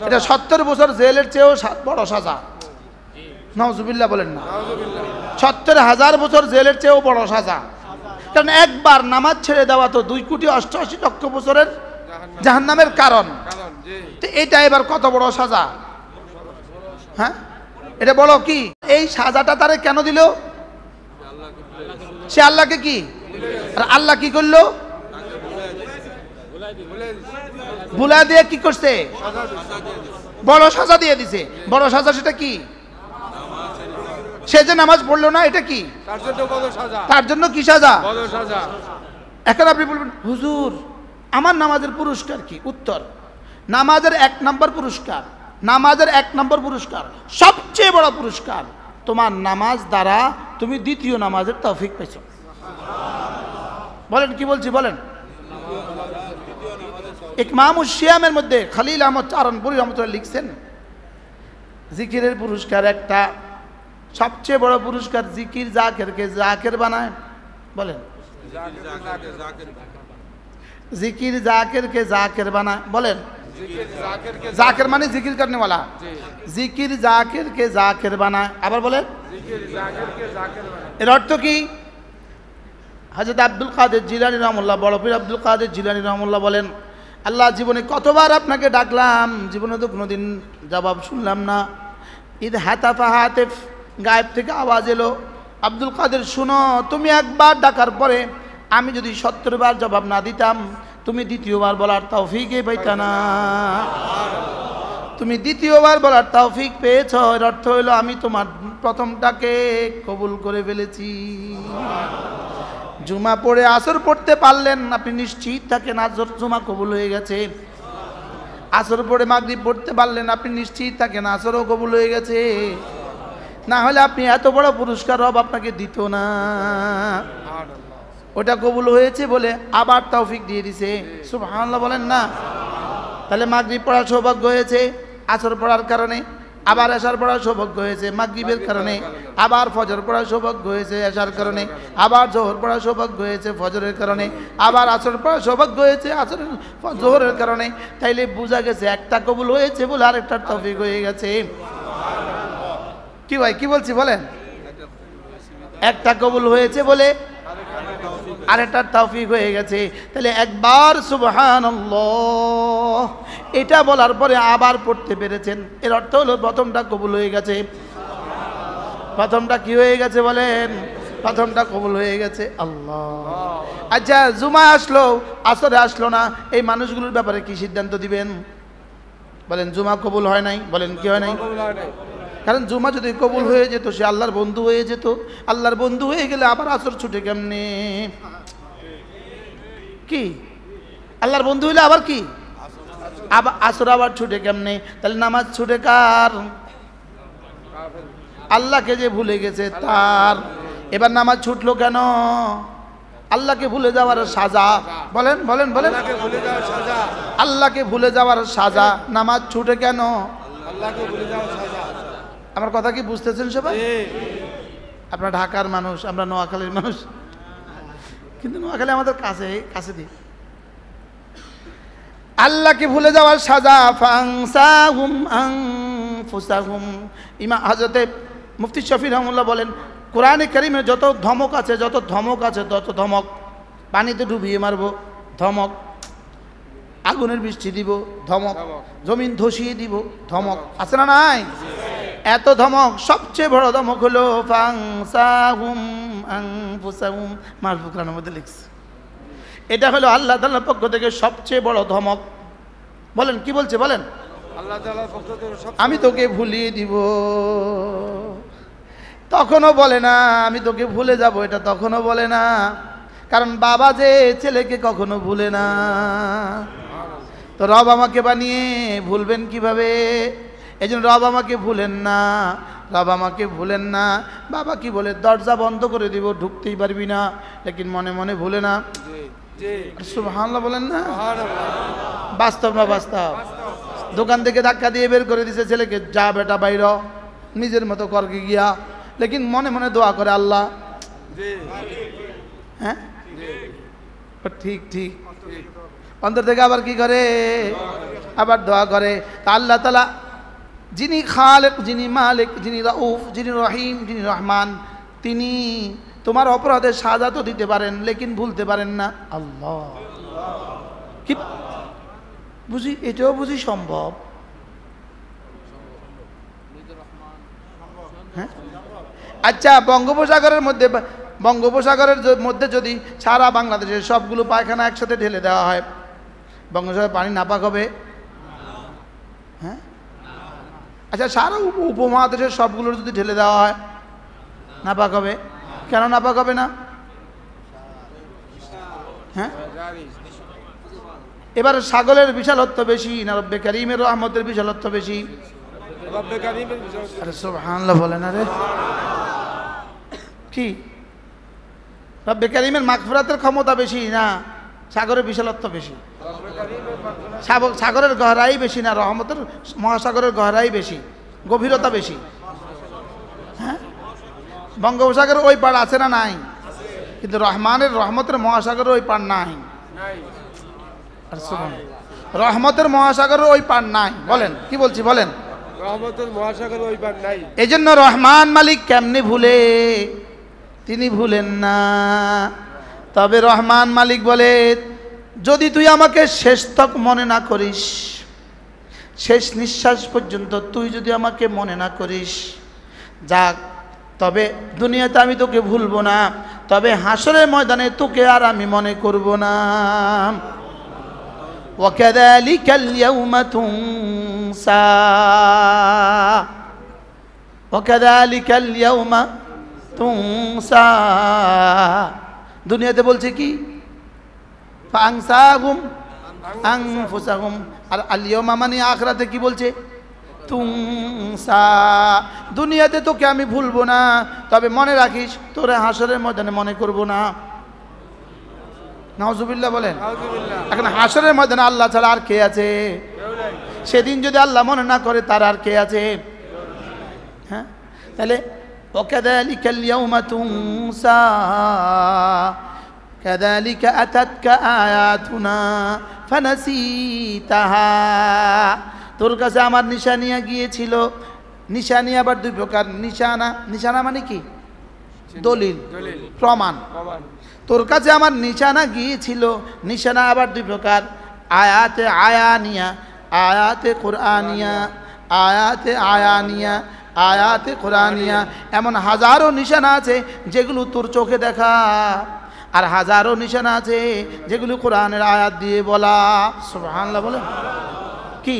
এটা 70 বছর জেলের চেয়েও বড় সাজা। নাউজুবিল্লাহ বলেন না। 70,000 বছর জেলের চেয়েও বড় সাজা। কারণ একবার নামাজ ছেড়ে দেওয়া তো 2,88,00,000 বছরের জাহান্নামের কারণ। তো এটা এবার কত বড় সাজা? হ্যাঁ, এটা বলো কি? এই সাজাটা তারে কেন দিল? সে আল্লাহকে কি, আর আল্লাহ কি করলো? ভুলা দিয়ে কি করছে? বড় সাজা দিয়ে দিছে। বড় সাজা সেটা কি? সে যে নামাজ পড়লো না, এটা কি? তার জন্য কি সাজা? এখন আপনি বলবেন হুজুর আমার নামাজের পুরস্কার কি? উত্তর, নামাজের 1 নম্বর পুরস্কার নামাজের 1 নম্বর পুরস্কার, সবচেয়ে বড় পুরস্কার, তোমার নামাজ দ্বারা তুমি দ্বিতীয় নামাজের তৌফিক পেয়েছো। বলেন কি বলছি বলেন। ইকমামুশ শিয়ামের মধ্যে খলিল আহমদ চারণপুরী রহমতুল্লাহ লিখছেন, জিকিরের পুরস্কার একটা, সবচেয়ে বড় পুরস্কার, জিকির জাকেরকে জাকের বানায়। বলেন, জিকির জাকেরকে জাকের বানায়। বলেন, জাকের মানে জিকির করনে वाला, জিকির জাকেরকে জাকের বানায়। আবার বলেন, এর অর্থ কি? হযরত আব্দুল কাদের জিলানী রহমাতুল্লাহ, বড় পীর আব্দুল কাদের জিলানী রহমাতুল্লাহ বলেন, আল্লাহ জীবনে কতবার আপনাকে ডাকলাম, জীবনে তো কোনোদিন জবাব শুনলাম না। ঈদ হাতাফা হাতিফ, গায়েব থেকে আওয়াজ এলো, আব্দুল কাদের শুনো, তুমি একবার ডাকার পরে আমি যদি 70 বার জবাব না দিতাম, তুমি দ্বিতীয়বার বলার তৌফিকই পাইতা না। তুমি দ্বিতীয়বার বলার তৌফিক পেয়েছ, এর অর্থ হলো আমি তোমার প্রথমটাকে কবুল করে ফেলেছি। জুমা পড়ে আসর পড়তে পারলেন, আপনি নিশ্চিত থাকেন আসর জুমা কবুল হয়ে গেছে। আসর পড়ে মাগরিব পড়তে পারলেন, আপনি নিশ্চিত থাকেন আসরও কবুল হয়ে গেছে। না হলে আপনি এত বড় পুরস্কার রব আপনাকে দিত না। ওটা কবুল হয়েছে বলে আবার তৌফিক দিয়ে দিছে, সুবহানাল্লাহ বলেন না। তাহলে মাগরিব পড়ার সৌভাগ্য হয়েছে আসর পড়ার কারণে, আবার এশার পড়ার সৌভাগ্য হয়েছে মাগরিবের কারণে, আবার ফজর পড়ার সৌভাগ্য হয়েছে এশার কারণে, আবার জোহর পড়ার সৌভাগ্য হয়েছে ফজরের কারণে, আবার আসর পড়ার সৌভাগ্য হয়েছে আসরের জোহরের কারণে। তাইলে বোঝা গেছে একটা কবুল হয়েছে বলে আরেকটার তৌফিক হয়ে গেছে। কি ভাই কি বলছি বলেন, একটা কবুল হয়েছে বলে আরেকটার তৌফিক হয়ে গেছে। তাহলে একবার সুবহানাল্লাহ এটা বলার পরে আবার পড়তে পেরেছেন, এর অর্থ হলো প্রথমটা কবুল হয়ে গেছে। প্রথমটা কি হয়ে গেছে বলেন, প্রথমটা কবুল হয়ে গেছে। আল্লাহ। আচ্ছা, জুমা আসলো আসরে আসলো না, এই মানুষগুলোর ব্যাপারে কি সিদ্ধান্ত দিবেন বলেন? জুমা কবুল হয় নাই, বলেন কি হয় নাই? কারণ জুমা যদি কবুল হয়ে যেত, সে আল্লাহর বন্ধু হয়ে যেত। আল্লাহর বন্ধু হয়ে গেলে আবার আসর ছুটে কেমনে? কি আল্লাহর বন্ধু হইলে আবার কি আবার আসর আবার ছুটে কেমনে? তাহলে নামাজ ছুটে কার? আল্লাহকে যে ভুলে গেছে তার। এবার নামাজ ছুটলো কেন? আল্লাহকে ভুলে যাওয়ার সাজা। বলেন বলেন বলেন, আল্লাহকে ভুলে যাওয়ার সাজা। নামাজ ছুটে কেন? আল্লাহকে ভুলে যাওয়ার সাজা। আমার কথা কি বুঝতেছেন সবাই? আপনারা ঢাকার মানুষ, আমরা নোয়াখালীর মানুষ, কিন্তু নোয়াখালী আমাদের কাছে কাছে দিয়ে। আল্লাহকে ভুলে যাওয়ার সাজা। ফাংসাহুম আনফুসাহুম। ইমাম হযরতে মুফতি শফি রহমাতুল্লাহ বলেন, কোরআনে কারীমে যত ধমক আছে, যত ধমক আছে, তত ধমক। পানিতে ডুবিয়ে মারবো, ধমক। আগুনের বৃষ্টি দিব, ধমক। জমিন ধসিয়ে দিব, ধমক। আছে না নাই? এত ধমক। সবচেয়ে বড় ধমক হলো ফাংসাহুম আনফুসাহুম। মারফুক কোরআনের মধ্যে লিখছে, এটা হলো আল্লাহ তাআলার পক্ষ থেকে সবচেয়ে বড় ধমক। বলেন কি বলছে বলেন? আল্লাহ তাআলার পক্ষ থেকে আমি তোকে ভুলিয়ে দিব। তখনও বলে না আমি তোকে ভুলে যাব, এটা তখনও বলে না। কারণ বাবা যে ছেলেকে কখনো ভুলে না। তো রব আমাকে বানিয়ে ভুলবেন কিভাবে? এই জন্য রব আমাকে ভুলেন না, রব আমাকে ভুলেন না। বাবা কি বলে, দরজা বন্ধ করে দিব, ঢুকতেই পারবি না, লেকিন মনে মনে ভুলে না। সুবহানাল্লাহ বলেন না? বাস্তব না বাস্তব? দোকান থেকে ধাক্কা দিয়ে বের করে দিছে ছেলেকে, যা বেটা বাইর, নিজের মতো করকে গিয়া, লেকিন মনে মনে দোয়া করে আল্লাহ। হ্যাঁ ঠিক ঠিক, অন্তর থেকে আবার কি করে? আবার দোয়া করে। তা আল্লাহ তাআলা যিনি খালেক, যিনি মালিক, যিনি রাউফ, যিনি রহিম, যিনি রহমান, তিনি তোমার অপরাধের সাজা তো দিতে পারেন, লেকিন ভুলতে পারেন না। আল্লাহ কি বুঝি, এটাও বুঝি সম্ভব? হ্যাঁ আচ্ছা, বঙ্গোপসাগরের মধ্যে যদি সারা বাংলাদেশের সবগুলো পায়খানা একসাথে ঢেলে দেওয়া হয়, বঙ্গোপসাগরের পানি নাপাক হবে? হ্যাঁ আচ্ছা, সারা উপমহাদেশের সবগুলো যদি ঢেলে দেওয়া হয়, নাপাক হবে? কেন নাপাক হবে না? হ্যাঁ এবার সাগরের বিশালত্ব বেশি না রব্বে কারিমের রহমতের বিশালত্ব বেশি? রব্বে কারিমের বিষয় আরে সুবহানাল্লাহ বলেন। আরে কি রব্বে কারিমের মাগফিরাতের ক্ষমতা বেশি না সাগরের বিশালত্ব বেশি? রব্বে কারিমের মাগফিরাত সাগরের গহরাই বেশি না রহমতের মহাসাগরের গহরাই বেশি, গভীরতা বেশি? হ্যাঁ, বঙ্গোপসাগরের ওই পাড় আছে না নাই? কিন্তু রহমানের রহমতের মহাসাগরের ওই পাড় নাই। নাই আর সুবহানাল্লাহ, রহমতের মহাসাগরের ওই পাড় নাই। বলেন কি বলছি বলেন? রহমতুল মহাসাগর ওই পার নাই। এই জন্য রহমান মালিক কেমনি ভুলে? তিনি ভুলেন না। তবে রহমান মালিক বলে, যদি তুই আমাকে শেষ তক মনে না করিস, শেষ নিঃশ্বাস পর্যন্ত তুই যদি আমাকে মনে না করিস, যাক, তবে দুনিয়াতে আমি তোকে ভুলবো না, তবে হাসরের ময়দানে তোকে আর আমি মনে করব না। وكذلك اليوم تنسى وكذلك اليوم تنسى দুনিয়াতে বলছে কি ফাংসাহুম আনফুসাহুম, আর আল-ইয়াওমা মানে আখিরাতে কি বলছে? তুনসা। দুনিয়াতে তোকে আমি ভুলবো না, তবে মনে রাখিস তোরে হাসরের ময়দানে মনে করব না। নাউজুবিল্লাহ বলেন। আলহামদুলিল্লাহ। এখন হাসরের ময়দানে আল্লাহ ছাড়া আর কে আছে? কেউ নাই। সেদিন যদি আল্লাহ মনে না করে তার আর কে আছে? হ্যাঁ, তাহলে وكذلك اليوم تنسى كذلك أتتك آياتنا فنسيتها। তোর কাছে আমার নিশানিয়া গিয়েছিল। নিশানি আবার দুই প্রকার, নিশানা, নিশানা মানে কি? দলিল, দলিল, প্রমাণ। প্রমাণ। তোর কাছে আমার নিশানা গিয়েছিল। নিশানা আবার দুই প্রকার, আয়াতে আয়ানিয়া, আয়াতে কোরআনিয়া, আয়াতে আয়ানিয়া, আয়াতে কোরআনিয়া। এমন হাজারো নিশানা আছে যেগুলো তোর চোখে দেখা, আর হাজারো নিশানা আছে যেগুলো কোরআনের আয়াত দিয়ে বলা। সুবহানাল্লাহ বলেন। কি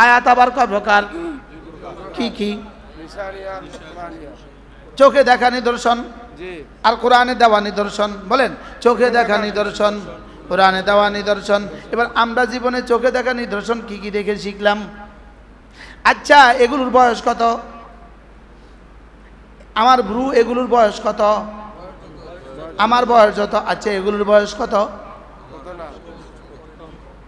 আয়াত আবার কয় প্রকার? কি কি? নিশানিয়া, মানিয়া। চোখে দেখা নিদর্শন, জি। আর কোরআনে দেওয়া নিদর্শন। বলেন, চোখে দেখা নিদর্শন, কোরআনে দেওয়া নিদর্শন। এবার আমরা জীবনে চোখে দেখা নিদর্শন কি কি দেখে শিখলাম? আচ্ছা, এগুলোর বয়স কত? আমার ভ্রু এগুলোর বয়স কত? আমার বয়স যত। আচ্ছা, এগুলোর বয়স কত? কত না?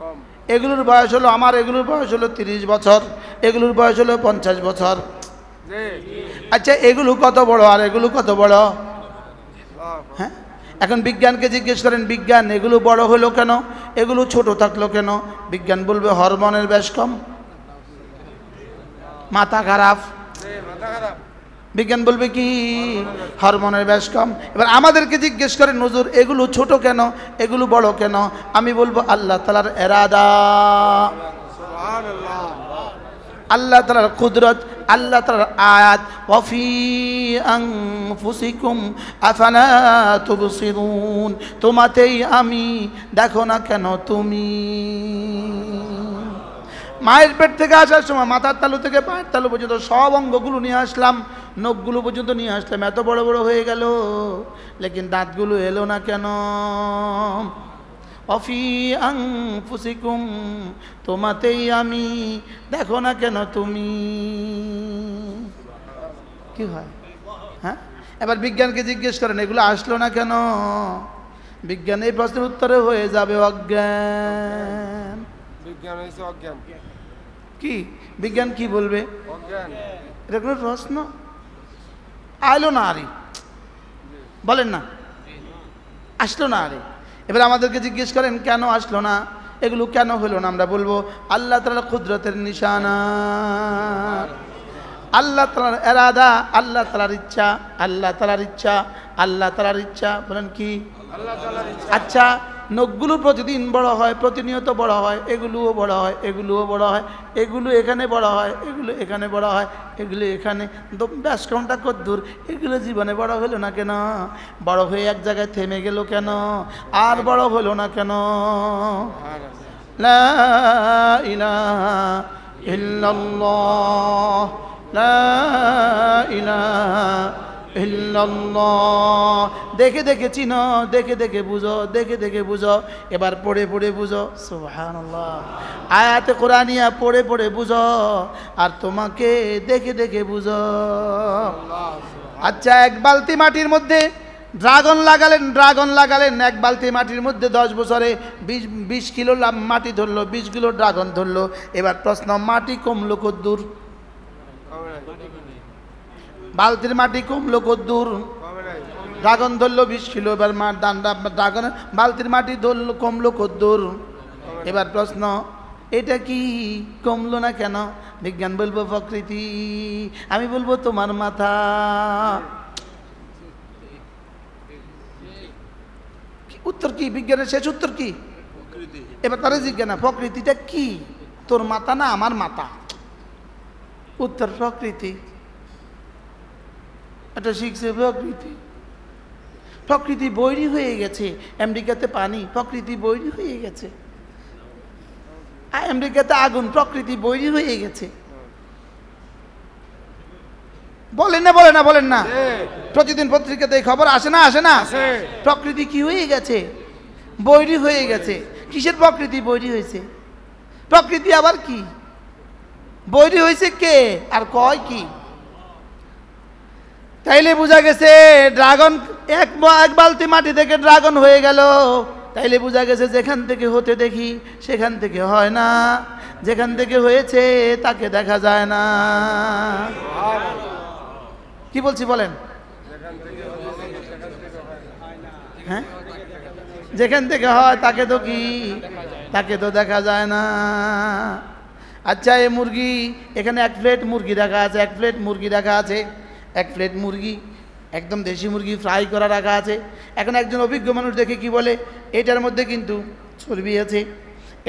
কম। এগুলোর বয়স হলো, আমার এগুলোর বয়স হলো 30 বছর, এগুলোর বয়স হলো 50 বছর। জি। আচ্ছা, এগুলো কত বড় আর এগুলো কত বড়? হ্যাঁ। হ্যাঁ, এখন বিজ্ঞানকে জিজ্ঞেস করেন, বিজ্ঞান এগুলো বড় হলো কেন, এগুলো ছোট থাকলো কেন? বিজ্ঞান বলবে হরমোনের ব্যাস কম, মাথা খারাপ। জি, মাথা খারাপ। বিজ্ঞান বলবে কি? হরমোনের ব্যাস কম। এবার আমাদেরকে জিজ্ঞেস করেন, হুজুর এগুলো ছোট কেন, এগুলো বড় কেন? আমি বলবো আল্লাহ তাআলার ইরাদা, সুবহানাল্লাহ। আল্লাহ তাআলার কুদরত, আল্লাহ তাআলার আয়াত। ওয়াফি আনফুসিকুম আফালা তুবসিরুন, তোমাতেই আমি, দেখো না কেন তুমি? মায়ের পেট থেকে আসার সময় মাথার তালু থেকে পায়ের তালু পর্যন্ত সব অঙ্গগুলো নিয়ে আসলাম, নখগুলো পর্যন্ত নিয়ে আসলাম, এত বড় বড় হয়ে গেল, লেকিন দাঁতগুলো এলো না কেন? অফি আনফুসিকুম, তোমাতেই আমি, দেখো না কেন তুমি? কি হয়? হ্যাঁ, এবার বিজ্ঞানকে জিজ্ঞেস করেন এগুলো আসলো না কেন? বিজ্ঞান এই প্রশ্নের উত্তরে হয়ে যাবে অজ্ঞান। বিজ্ঞান হয়েছে অজ্ঞান। কি বিজ্ঞান কি বলবে? অজ্ঞান। এটা কোনো প্রশ্ন? আইলো না আরে, বলেন না, আসলো না আরে। এবার আমাদেরকে জিজ্ঞেস করেন কেন আসলো না, এগুলো কেন হলো না? আমরা বলবো আল্লাহ তাআলার কুদরতের নিশানা, আল্লাহ তাআলার ইরাদা, আল্লাহ তাআলার ইচ্ছা, আল্লাহ তাআলার ইচ্ছা, আল্লাহ তাআলার ইচ্ছা। বলেন কি? আল্লাহ তাআলার ইচ্ছা। আচ্ছা, নখগুলো প্রতিদিন বড় হয়, প্রতিনিয়ত বড় হয়, এগুলোও বড় হয়, এগুলোও বড় হয়, এগুলো এখানে বড় হয়, এগুলো এখানে বড় হয়, এগুলো এখানে, ব্যাস কোনটা কদ্দূর? এগুলো জীবনে বড় হলো না কেন? বড় হয়ে এক জায়গায় থেমে গেল কেন? আর বড় হলো না কেন? লা ইলাহা ইল্লাল্লাহ, লা ইলাহা ইল্লাল্লাহ। দেখে দেখে চিনো, দেখে দেখে বুঝো, দেখে দেখে বুঝো। এবার পড়ে পড়ে বুঝো। সুবহানাল্লাহ। আয়াতে কোরআনিয়া পড়ে পড়ে বুঝো, আর তোমাকে দেখে দেখে বুঝো। আচ্ছা, এক বালতি মাটির মধ্যে ড্রাগন লাগালেন। এক বালতি মাটির মধ্যে 10 বছরে 20 কিলো মাটি ধরলো, 20 কিলো ড্রাগন ধরলো। এবার প্রশ্ন, মাটি কমলো কদ্দূর? বালতির মাটি কমলো কদ্দূর? ড্রাগন ধরলো 20 কিলো। এবার ড্রাগন বালতির মাটি ধরলো, কমলো কদ্দূর? এবার প্রশ্ন, এটা কি কমলো না কেন? বিজ্ঞান বলবো প্রকৃতি, আমি বলবো তোমার মাথা। উত্তর কি? বিজ্ঞানের শেষ উত্তর কি? এবার তারা জিজ্ঞাসা, প্রকৃতিটা কি? তোর মাথা না আমার মাথা? উত্তর প্রকৃতি। এটা শিখছে প্রকৃতি। প্রকৃতি বৈরী হয়ে গেছে। আমেরিকাতে পানি, প্রকৃতি বৈরী হয়ে গেছে। আমেরিকাতে আগুন, প্রকৃতি বৈরী হয়ে গেছে। বলেন না, বলেন না, বলেন না। প্রতিদিন পত্রিকাতে এই খবর আসে না, আসে না? প্রকৃতি কি হয়ে গেছে? বৈরী হয়ে গেছে। কিসের প্রকৃতি বৈরী হয়েছে? প্রকৃতি আবার কি বৈরী হয়েছে? কে আর কয় কি? তাইলে বোঝা গেছে ড্রাগন এক বালতি মাটি থেকে ড্রাগন হয়ে গেল। তাইলে বোঝা গেছে যেখান থেকে হতে দেখি সেখান থেকে হয় না, যেখান থেকে হয়েছে তাকে দেখা যায় না। কি বলছি বলেন? হ্যাঁ, যেখান থেকে হয় তাকে তো কি, তাকে তো দেখা যায় না। আচ্ছা, এই মুরগি, এখানে 1 প্লেট মুরগি রাখা আছে, 1 প্লেট মুরগি রাখা আছে, 1 প্লেট মুরগি, একদম দেশি মুরগি ফ্রাই করা রাখা আছে। এখন একজন অভিজ্ঞ মানুষ দেখে কি বলে, এটার মধ্যে কিন্তু চর্বি আছে,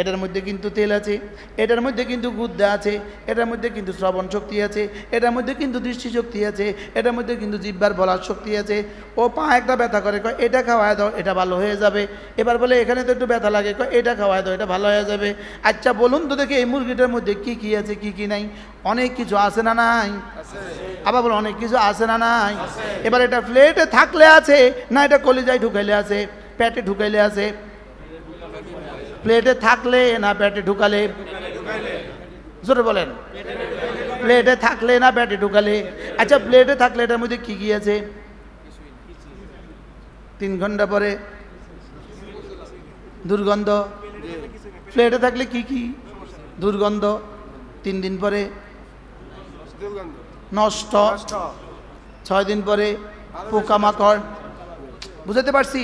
এটার মধ্যে কিন্তু তেল আছে, এটার মধ্যে কিন্তু গুদ্দা আছে, এটার মধ্যে কিন্তু শ্রবণ শক্তি আছে, এটার মধ্যে কিন্তু দৃষ্টিশক্তি আছে, এটার মধ্যে কিন্তু জিহ্বার বলার শক্তি আছে। ও পা একটা ব্যথা করে, কয় এটা খাওয়ায় দাও, এটা ভালো হয়ে যাবে। এবার বলে এখানে তো একটু ব্যথা লাগে, কয় এটা খাওয়ায় দাও, এটা ভালো হয়ে যাবে। আচ্ছা বলুন তো দেখি এই মুরগিটার মধ্যে কি কি আছে, কি কি নাই? অনেক কিছু আছে না নাই? আবার বলো অনেক কিছু আছে না নাই? এবার এটা প্লেটে থাকলে আছে না এটা কলিজায় ঢুকাইলে আছে, পেটে ঢুকাইলে আছে? প্লেটে থাকলে না পেটে ঢুকালে? জোরে বলেন। প্লেটে থাকলে না পেটে ঢুকালে? আচ্ছা প্লেটে থাকলে এটার মধ্যে কি কি আছে? 3 ঘন্টা পরে দুর্গন্ধ। প্লেটে থাকলে কি কি? দুর্গন্ধ। 3 দিন পরে নষ্ট। 6 দিন পরে পোকামাকড়। বুঝতে পারছি?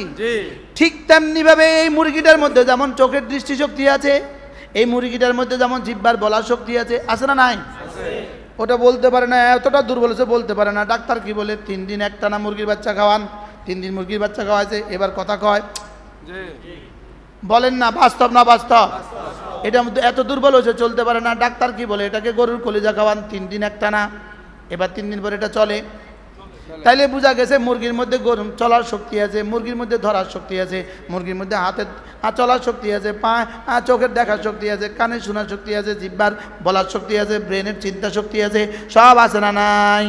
ঠিক তেমনি ভাবে এই মুরগিটার মধ্যে যেমন চোখের দৃষ্টিশক্তি আছে, এই মুরগিটার মধ্যে যেমন জিহ্বার বলার শক্তি আছে না নাই? ওটা বলতে পারে না, এতটা দুর্বল হচ্ছে বলতে পারে না। ডাক্তার কি বলে? 3 দিন একটানা মুরগির বাচ্চা খাওয়ান। 3 দিন মুরগির বাচ্চা খাওয়াইছে, এবার কথা কয়। বলেন না বাস্তব না বাস্তব? এটা এত দুর্বল হয়েছে চলতে পারে না। ডাক্তার কি বলে? এটাকে গরুর কলিজা খাওয়ান 3 দিন একটানা, এবার 3 দিন পরে এটা চলে। তাইলে বোঝা গেছে মুরগির মধ্যে চলার শক্তি আছে, মুরগির মধ্যে ধরার শক্তি আছে, মুরগির মধ্যে হাতের চলার শক্তি আছে, পা চোখের দেখার শক্তি আছে, কানে শোনার শক্তি আছে, জিহ্বার বলার শক্তি আছে, ব্রেনের চিন্তা শক্তি আছে, সব আছে না নাই?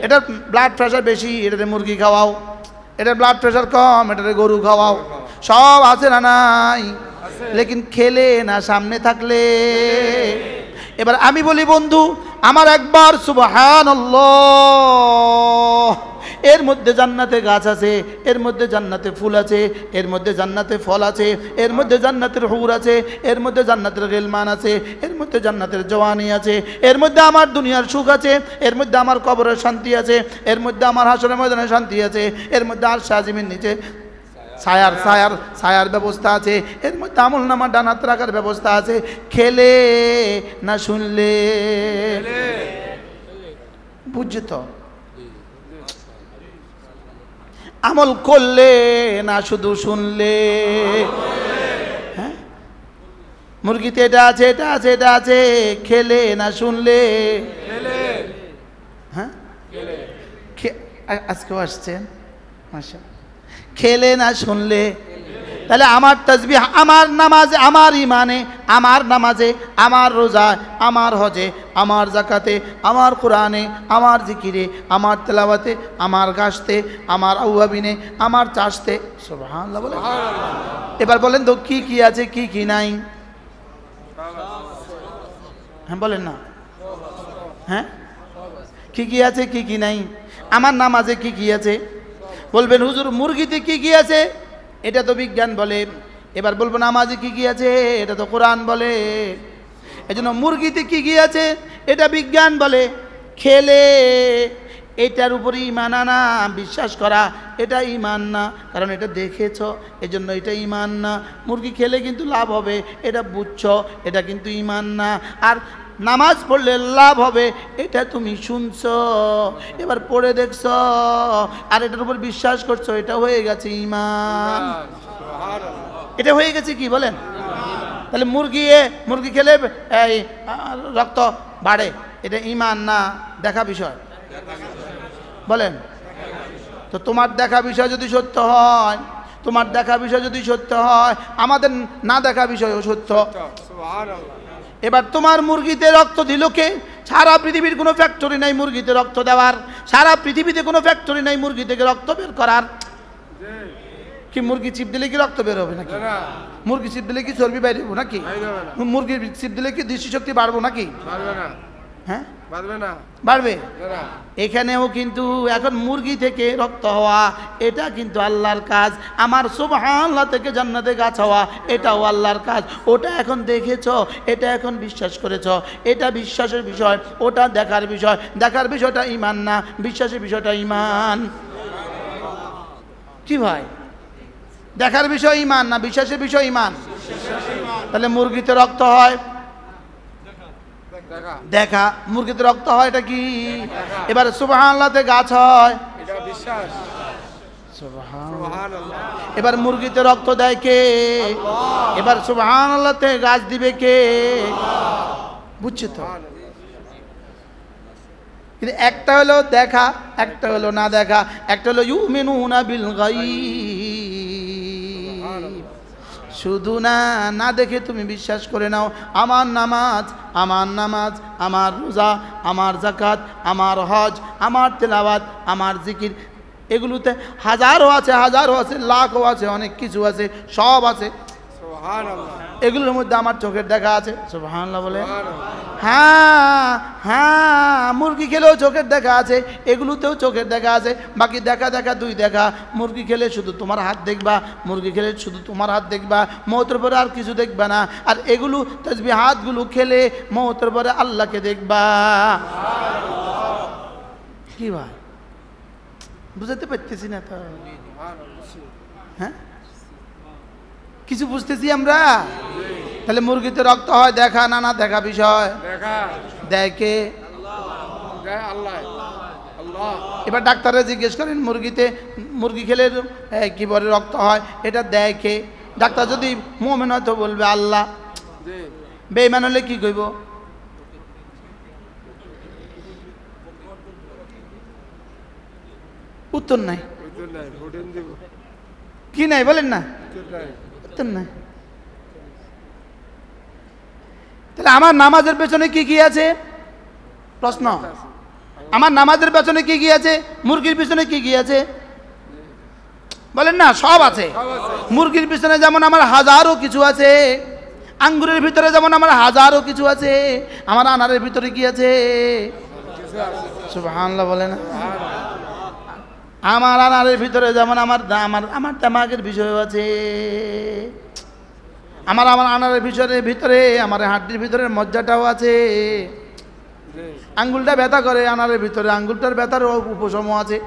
এটার ব্লাড প্রেশার বেশি, এটাতে মুরগি খাওয়াও। এটার ব্লাড প্রেশার কম, এটাতে গরু খাওয়াও। সব আছে না নাই? লেকিন খেলে না সামনে থাকলে। এবার আমি বলি বন্ধু আমার, একবার সুবহানাল্লাহ, এর মধ্যে জান্নাতে গাছ আছে, এর মধ্যে জান্নাতে ফুল আছে, এর মধ্যে জান্নাতে ফল আছে, এর মধ্যে জান্নাতের হুর আছে, এর মধ্যে জান্নাতের গেলমান আছে, এর মধ্যে জান্নাতের জওয়ানি আছে, এর মধ্যে আমার দুনিয়ার সুখ আছে, এর মধ্যে আমার কবরের শান্তি আছে, এর মধ্যে আমার হাসরের ময়দানের শান্তি আছে, এর মধ্যে আর সাজিমের নিচে ছায়ার ব্যবস্থা আছে, এর মধ্যে আমল নামা ডানাত রাখার ব্যবস্থা আছে। খেলে না শুনলে? বুঝছি তো? আমল করলে না শুধু শুনলে? হ্যাঁ, মুরগিতে এটা আছে, এটা আছে, এটা আছে, খেলে না শুনলে? হ্যাঁ, আজকেও আসছেন মাশাআল্লাহ। খেলে না শুনলে? তাহলে আমার তাসবিহ, আমার নামাজে, আমার ইমানে, আমার নামাজে, আমার রোজায়, আমার হজে, আমার জাকাতে, আমার কোরআনে, আমার জিকিরে, আমার তেলাওয়াতে, আমার গাছতে, আমার আউয়াবিনে, আমার চাষতে। সুবহানাল্লাহ বলেন। এবার বলেন তো কি কি আছে, কি কি নাই? হ্যাঁ বলেন না। হ্যাঁ কি কি আছে, কি কি নাই? আমার নামাজে কি কি আছে? বলবেন হুজুর মুরগিতে কি কি আছে? এটা তো বিজ্ঞান বলে। এবার বলবো নামাজে কি কি আছে? এটা তো কোরআন বলে। এজন্য মুরগিতে কি কি আছে এটা বিজ্ঞান বলে। খেলে এটার উপরে ঈমান আনা, বিশ্বাস করা, এটা ঈমান না, কারণ এটা দেখেছ, এজন্য এটা ঈমান না। মুরগি খেলে কিন্তু লাভ হবে, এটা বুঝছ, এটা কিন্তু ঈমান না। আর নামাজ পড়লে লাভ হবে, এটা তুমি শুনছ, এবার পড়ে দেখছ, আর এটার উপর বিশ্বাস করছো, এটা হয়ে গেছে ঈমান। এটা হয়ে গেছে কি বলেন? তাহলে মুরগি খেলে এই রক্ত বাড়ে, এটা ঈমান না দেখা বিষয় বলেন? তো তোমার দেখা বিষয় যদি সত্য হয়, তোমার দেখা বিষয় যদি সত্য হয়, আমাদের না দেখা বিষয়ও সত্য। এবার তোমার মুরগিতে রক্ত দিল কে? সারা পৃথিবীর কোনো ফ্যাক্টরি নাই মুরগিতে রক্ত দেওয়ার, সারা পৃথিবীতে কোনো ফ্যাক্টরি নাই মুরগি থেকে রক্ত বের করার। কি মুরগি চিপ দিলে কি রক্ত বের হবে নাকি? মুরগি চিপ দিলে কি চর্বি বাইরে হবো নাকি? মুরগির চিপ দিলে কি দৃষ্টিশক্তি বাড়বো নাকি? হ্যাঁ বাড়বে। এখানেও কিন্তু এখন মুরগি থেকে রক্ত হওয়া এটা কিন্তু আল্লাহর কাজ। আমার সুবহানাল্লাহ থেকে জান্নাতে গাছ হওয়া এটাও আল্লাহর কাজ। ওটা এখন দেখেছ, এটা এখন বিশ্বাস করেছ, এটা বিশ্বাসের বিষয়, ওটা দেখার বিষয়। দেখার বিষয়টা ঈমান না, বিশ্বাসের বিষয়টা ঈমান। কি ভাই? দেখার বিষয় ঈমান না, বিশ্বাসের বিষয় ঈমান। তাহলে মুরগিতে রক্ত হয় দেখা, মুরগিতে রক্ত হয় এটা কি? এবার সুবহানাল্লাহতে গাছ হয় এটা বিশ্বাস। সুবহানাল্লাহ। এবার মুরগিতে রক্ত দেয় কে? এবার সুবহানাল্লাহতে গাছ দিবে কে? বুঝছো তো? কিন্তু একটা হলো দেখা, একটা হলো না দেখা, একটা হলো ইউমিনুনা বিল গায়ব। শুধু না দেখে তুমি বিশ্বাস করে নাও আমার নামাজ, আমার নামাজ, আমার রোজা, আমার জাকাত, আমার হজ, আমার তেলাওয়াত, আমার জিকির, এগুলোতে হাজারও আছে, লাখও আছে, অনেক কিছু আছে, সব আছে। এগুলোর মধ্যে আমার চোখের দেখা আছে। সুবহানাল্লাহ বলে। হ্যাঁ হ্যাঁ, মুরগি খেলেও চোখের দেখা আছে, এগুলোতেও চোখের দেখা আছে। বাকি দেখা দুই দেখা। মুরগি খেলে শুধু তোমার হাত দেখবা, মুরগি খেলে শুধু তোমার হাত দেখবা, মৌতের পরে আর কিছু দেখবা না। আর এগুলো তাসবিহ হাতগুলো খেলে মৌতের পরে আল্লাহকে দেখবা। কি ভাই বুঝাতে পারতেছি না তো? হ্যাঁ কিছু বুঝতেছি আমরা? তাহলে মুরগিতে রক্ত হয় দেখা না দেখা বিষয়? দেখে এবার ডাক্তারে জিজ্ঞেস করেন মুরগি খেলে কি বলে রক্ত হয়, এটা দেখে। ডাক্তার যদি মুমিন হয় তো বলবে আল্লাহ, বেঈমান হলে কি কইব? উত্তর নাই। কি নাই বলেন না? উত্তর নাই। তাহলে আমার নামাজের পেছনে কি কি আছে? প্রশ্ন। আমার নামাজের পেছনে কি কি আছে? মুরগির পিছনে কি কি আছে বলেন না? সব আছে। মুরগির পিছনে যেমন আমার হাজারো কিছু আছে, আঙ্গুরের ভিতরে যেমন আমার হাজারো কিছু আছে, আমার আনারের ভিতরে কি আছে? সুবহানাল্লাহ বলেন। আমার আনারের ভিতরে যেমন আমার তামাকের বিষয় আছে, আমার আনারের ভিতরে আমার হাড্ডির ভিতরে মজ্জাটাও আছে। আঙ্গুলটা ব্যথা করে আনারের ভিতরে, আঙ্গুলটার ব্যথার উপশম আছে,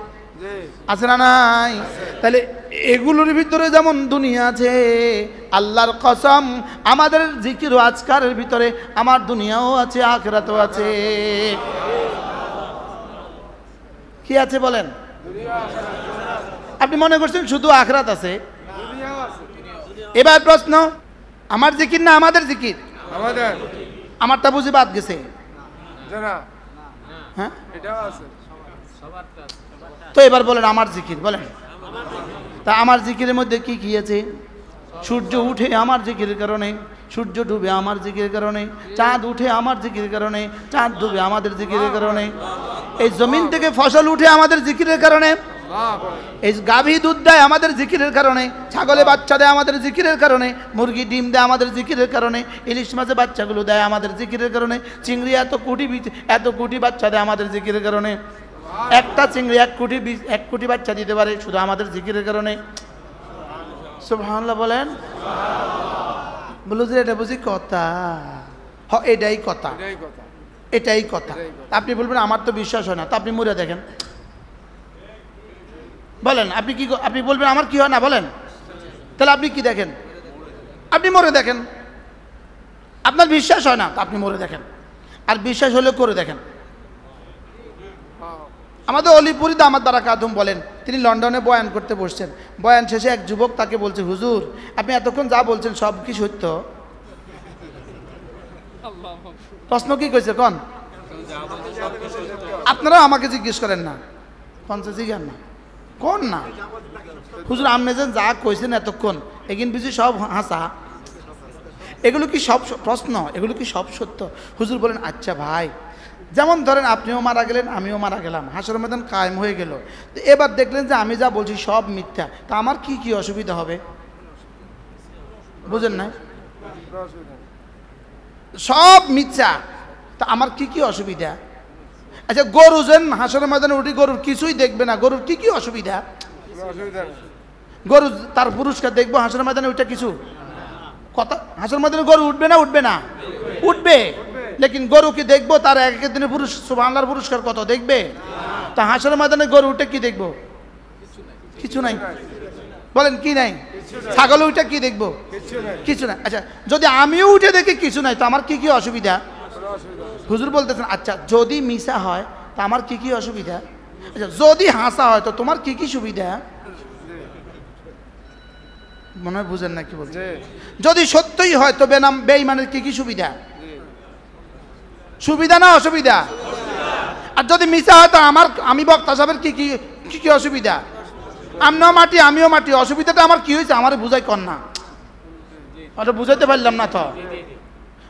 আছে না নাই? তাহলে এগুলোর ভিতরে যেমন দুনিয়া আছে, আল্লাহর কসম আমাদের জিকির ও আজকারের ভিতরে আমার দুনিয়াও আছে, আখিরাতও আছে। কি আছে বলেন? আপনি মনে করছেন শুধু আখিরাত আছে? এবার প্রশ্ন, আমার জিকির না আমাদের জিকির? আমারটা বুঝি বাদ গেছে? হ্যাঁ তো এবার বলেন আমার জিকির বলেন। তা আমার জিকিরের মধ্যে কি কি আছে? সূর্য উঠে আমার জিকিরের কারণে, সূর্য ডুবে আমার জিকিরের কারণে, চাঁদ উঠে আমার জিকিরের কারণে, চাঁদ ডুবে আমাদের জিকিরের কারণে, এই জমিন থেকে ফসল উঠে আমাদের জিকিরের কারণে, এই গাভী দুধ দেয় আমাদের জিকিরের কারণে, ছাগলে বাচ্চা দেয় আমাদের জিকিরের কারণে, মুরগি ডিম দেয় আমাদের জিকিরের কারণে, ইলিশ মাছে বাচ্চাগুলো দেয় আমাদের জিকিরের কারণে, চিংড়ি এত কোটি বাচ্চা দেয় আমাদের জিকিরের কারণে, একটা চিংড়ি 1 কোটি বাচ্চা দিতে পারে শুধু আমাদের জিকিরের কারণে। সুবহানাল্লাহ বলেন। বলো যে এটা বুঝি কথা, এটাই কথা, এটাই কথা। আপনি বলবেন আমার তো বিশ্বাস হয় না, তা আপনি মরে দেখেন, বলেন আপনি বলবেন আমার কি হয় না, বলেন তাহলে আপনি কি দেখেন? আপনি মরে দেখেন। আপনার বিশ্বাস হয় না, তা আপনি মরে দেখেন, আর বিশ্বাস হলে করে দেখেন। আমাদের অলিপুরি দামাত বারাকাতুহুম বলেন, তিনি লন্ডনে বয়ান করতে বসছেন। বয়ান শেষে এক যুবক তাকে বলছে, হুজুর আপনি এতক্ষণ যা বলছেন সব কি সত্য? প্রশ্ন কি কইছে কন? আপনারা আমাকে জিজ্ঞেস করেন না, কনসে জিজ্ঞান না, কোন না হুজুর আপনি যে যা কইছেন এতক্ষণ এগিন বুঝি সব হাসা, এগুলো কি সব প্রশ্ন, এগুলো কি সব সত্য? হুজুর বলেন, আচ্ছা ভাই, যেমন ধরেন আপনিও মারা গেলেন, আমিও মারা গেলাম, হাসরের ময়দান কায়েম হয়ে গেল, তো এবার দেখলেন যে আমি যা বলছি সব মিথ্যা, তা আমার কি কি অসুবিধা হবে? বুঝেন না? সব মিথ্যা, তা আমার কি কি অসুবিধা? আচ্ছা গরু যেন হাসরের ময়দানে উঠি, গরুর কিছুই দেখবে না, গরুর কি কি অসুবিধা? গরু তার পুরস্কার দেখবো হাসরের ময়দানে, ওইটা কিছু কথা? হাসরের ময়দানে গরু উঠবে না? উঠবে না? উঠবে। লেকিন গরু কি দেখবো তার এক এক দিনের সুবহানাল্লাহর পুরস্কার কত দেখবে? তা হাসরের ময়দানে গরু উঠে কি দেখবো? কিছু নাই। বলেন কি নাই? ছাগল উঠে কি দেখবো? কিছু নাই। আচ্ছা যদি আমিও উঠে দেখি কিছু নাই, তো আমার কি কি অসুবিধা? হুজুর বলতেছেন, আচ্ছা যদি মিশা হয় তা আমার কি কি অসুবিধা? আচ্ছা যদি হাসা হয় তো তোমার কি কি সুবিধা? মনে হয় বুঝেন না কি বলছে। যদি সত্যই হয় তো বেঈমানের কি কি সুবিধা? সুবিধা না অসুবিধা? আর যদি মিশা হয় তো আমি বক্তা সাহেবের কি কি অসুবিধা? আমিও মাটি, অসুবিধাটা আমার কি হয়েছে? আমার বুঝাই কর না, ওটা বুঝাইতে পারলাম না। তো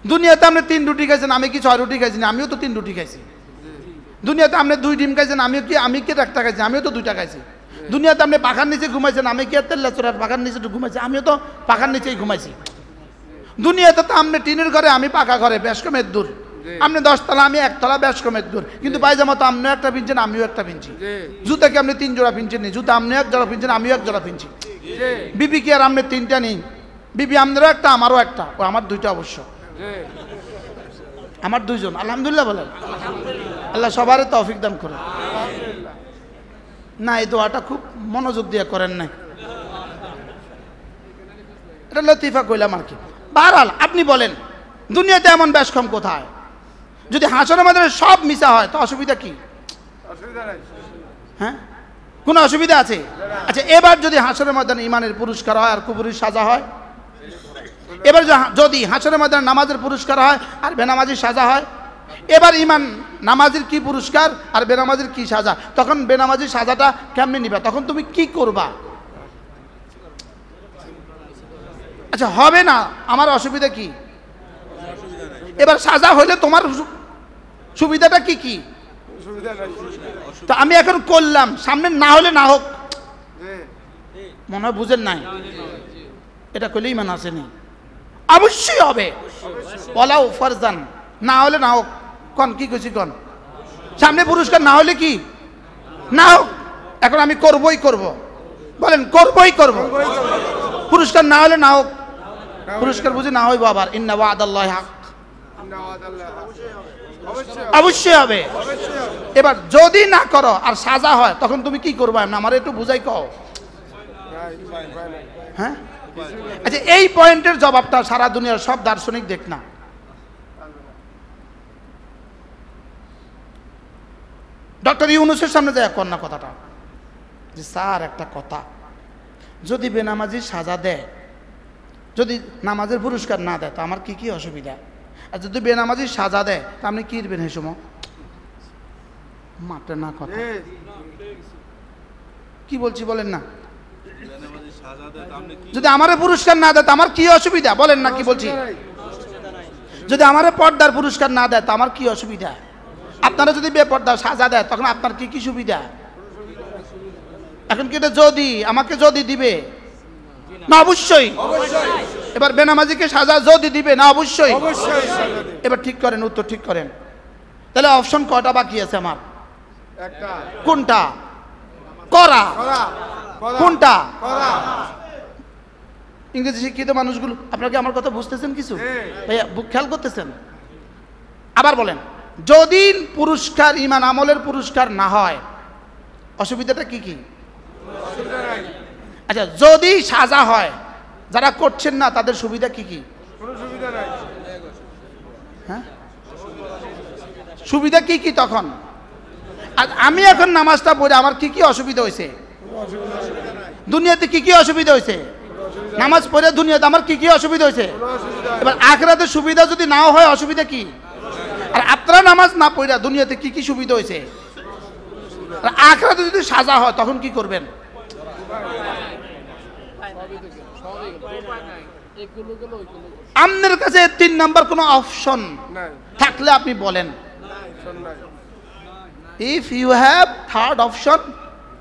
দুনিয়াতে আপনি 3 রুটি খাইছেন, আমি কি 6 রুটি খাইছি না? আমিও তো 3 রুটি খাইছি। দুনিয়াতে আপনি 2 ডিম খাইছেন, আমি কি 1টা খাইছি? আমিও তো 2টা খাইছি। দুনিয়াতে আপনি পাখার নিচে ঘুমাইছেন, আমি কি তেল্লা চোরার পাখার নিচে ঘুমাইছি? আমিও তো পাখার নিচেই ঘুমাইছি। দুনিয়াতে তো আপনি টিনের ঘরে, আমি পাকা ঘরে, বেশ কমের দূর। আপনি 10 তলা, আমি 1 তলা, বেশ কমের দূর। কিন্তু পায়জামা তো আপনিও একটা পিনছেন, আমিও একটা পিনছি। জুতা কি আপনি 3 জোড়া পিনছেন নি? জুতা আপনিও 1 জোড়া পিনছেন, আমিও 1 জোড়া পিনছি। বিবি কি আর আপনি 3টা নেই? বিবি আপনারও একটা, আমারও একটা, ও আমার 2টা অবশ্য, আমার 2 জন। আলহামদুলিল্লাহ বলেন। আল্লাহ সবারই তৌফিক দান করে। না এই দোয়াটা খুব মনোযোগ দিয়ে করেন নাই, এটা লতিফা কইলাম আর কি। বাহরাল আপনি বলেন দুনিয়াতে এমন বেশ কম কোথায়? যদি হাসরের ময়দানে সব মিশা হয় তো অসুবিধা কি? হ্যাঁ কোনো অসুবিধা আছে? আচ্ছা এবার যদি হাসরের ময়দানে ইমানের পুরস্কার হয় আর কুফরির সাজা হয়, এবার যদি হাসরের ময়দানে নামাজের পুরস্কার হয় আর বেনামাজির সাজা হয়, এবার ইমান নামাজির কি পুরস্কার আর বেনামাজির কি সাজা, তখন বেনামাজির সাজাটা কেমনে নিবা? তখন তুমি কি করবা? আচ্ছা হবে না, আমার অসুবিধা কি? এবার সাজা হইলে তোমার সুবিধাটা কি কি? তো আমি এখন করলাম, সামনে না হলে না হোক, মনে হয় বুঝেন নাই। এটা করলে ইমান আসেনি, অবশ্যই হবে। ওয়ালাউ ফারজান, না হলে না হোক। কন কি কইছি কন? সামনে পুরস্কার না হলে কি না হোক, এখন আমি করবই করব। বলেন করবই করব। পুরস্কার না হলে না হোক, পুরস্কার বুঝি না হইব আবার। ইন্না ওয়াদাল্লাহি হক, অবশ্যই হবে। এবার যদি না করো আর সাজা হয় তখন তুমি কি করবা? আমার একটু বুঝাই কও। হ্যাঁ আচ্ছা এই পয়েন্টের জবাবটা সারা দুনিয়ার সব দার্শনিক দেখ না। ডক্টর ইউনূসের সামনে যায় কন্যা কথাটা যে স্যার একটা কথা, যদি বেনামাজি সাজা দেয়, যদি নামাজের পুরস্কার না দেয় তো আমার কি কি অসুবিধা? আর যদি বেনামাজি সাজা দেয় তা আপনি কি দিবেন? এই সময় মাঠে না কথা কি বলছি বলেন না। যদি আমারে পুরস্কার না দেয় তো আমার কি অসুবিধা বলেন না, কি বলছি? যদি আমারে পর্দার পুরস্কার না দেয় তো আমার কি অসুবিধা? আপনারা যদি বেপর্দা সাজা দেয় তখন আপনার কি কি সুবিধা? এখন কি এটা যদি আমাকে যদি দিবে না? অবশ্যই। এবার বেনামাজিকে সাজা যদি দিবে না? অবশ্যই। এবার ঠিক করেন, উত্তর ঠিক করেন। তাহলে অপশন কয়টা বাকি আছে আমার? একটা। কোনটা? করা। কোনটা? ইংরেজি শিক্ষিত মানুষগুলো, আপনারা কি আমার কথা বুঝতেছেন কিছু? ভাইয়া বুক খেয়াল করতেছেন? আবার বলেন, যদি পুরস্কার ইমান আমলের পুরস্কার না হয় অসুবিধাটা কি কি? আচ্ছা, যদি সাজা হয় যারা করছেন না তাদের সুবিধা কি কি? হ্যাঁ, সুবিধা কি কি তখন? আর আমি এখন নামাজটা পড়ে আমার কি কি অসুবিধা হয়েছে? দুনিয়াতে কি কি অসুবিধা হয়েছে? নামাজ পড়ে দুনিয়াতে আমার কি কি অসুবিধা হয়েছে? এবার আখিরাতে সুবিধা যদি নাও হয় অসুবিধা কি? আর আপনারা নামাজ না পড়ে দুনিয়াতে কি কি সুবিধা হয়েছে? আর আখিরাতে যদি সাজা হয় তখন কি করবেন? আপনার কাছে 3 নাম্বার কোনো অপশন থাকলে আপনি বলেন। If you have third option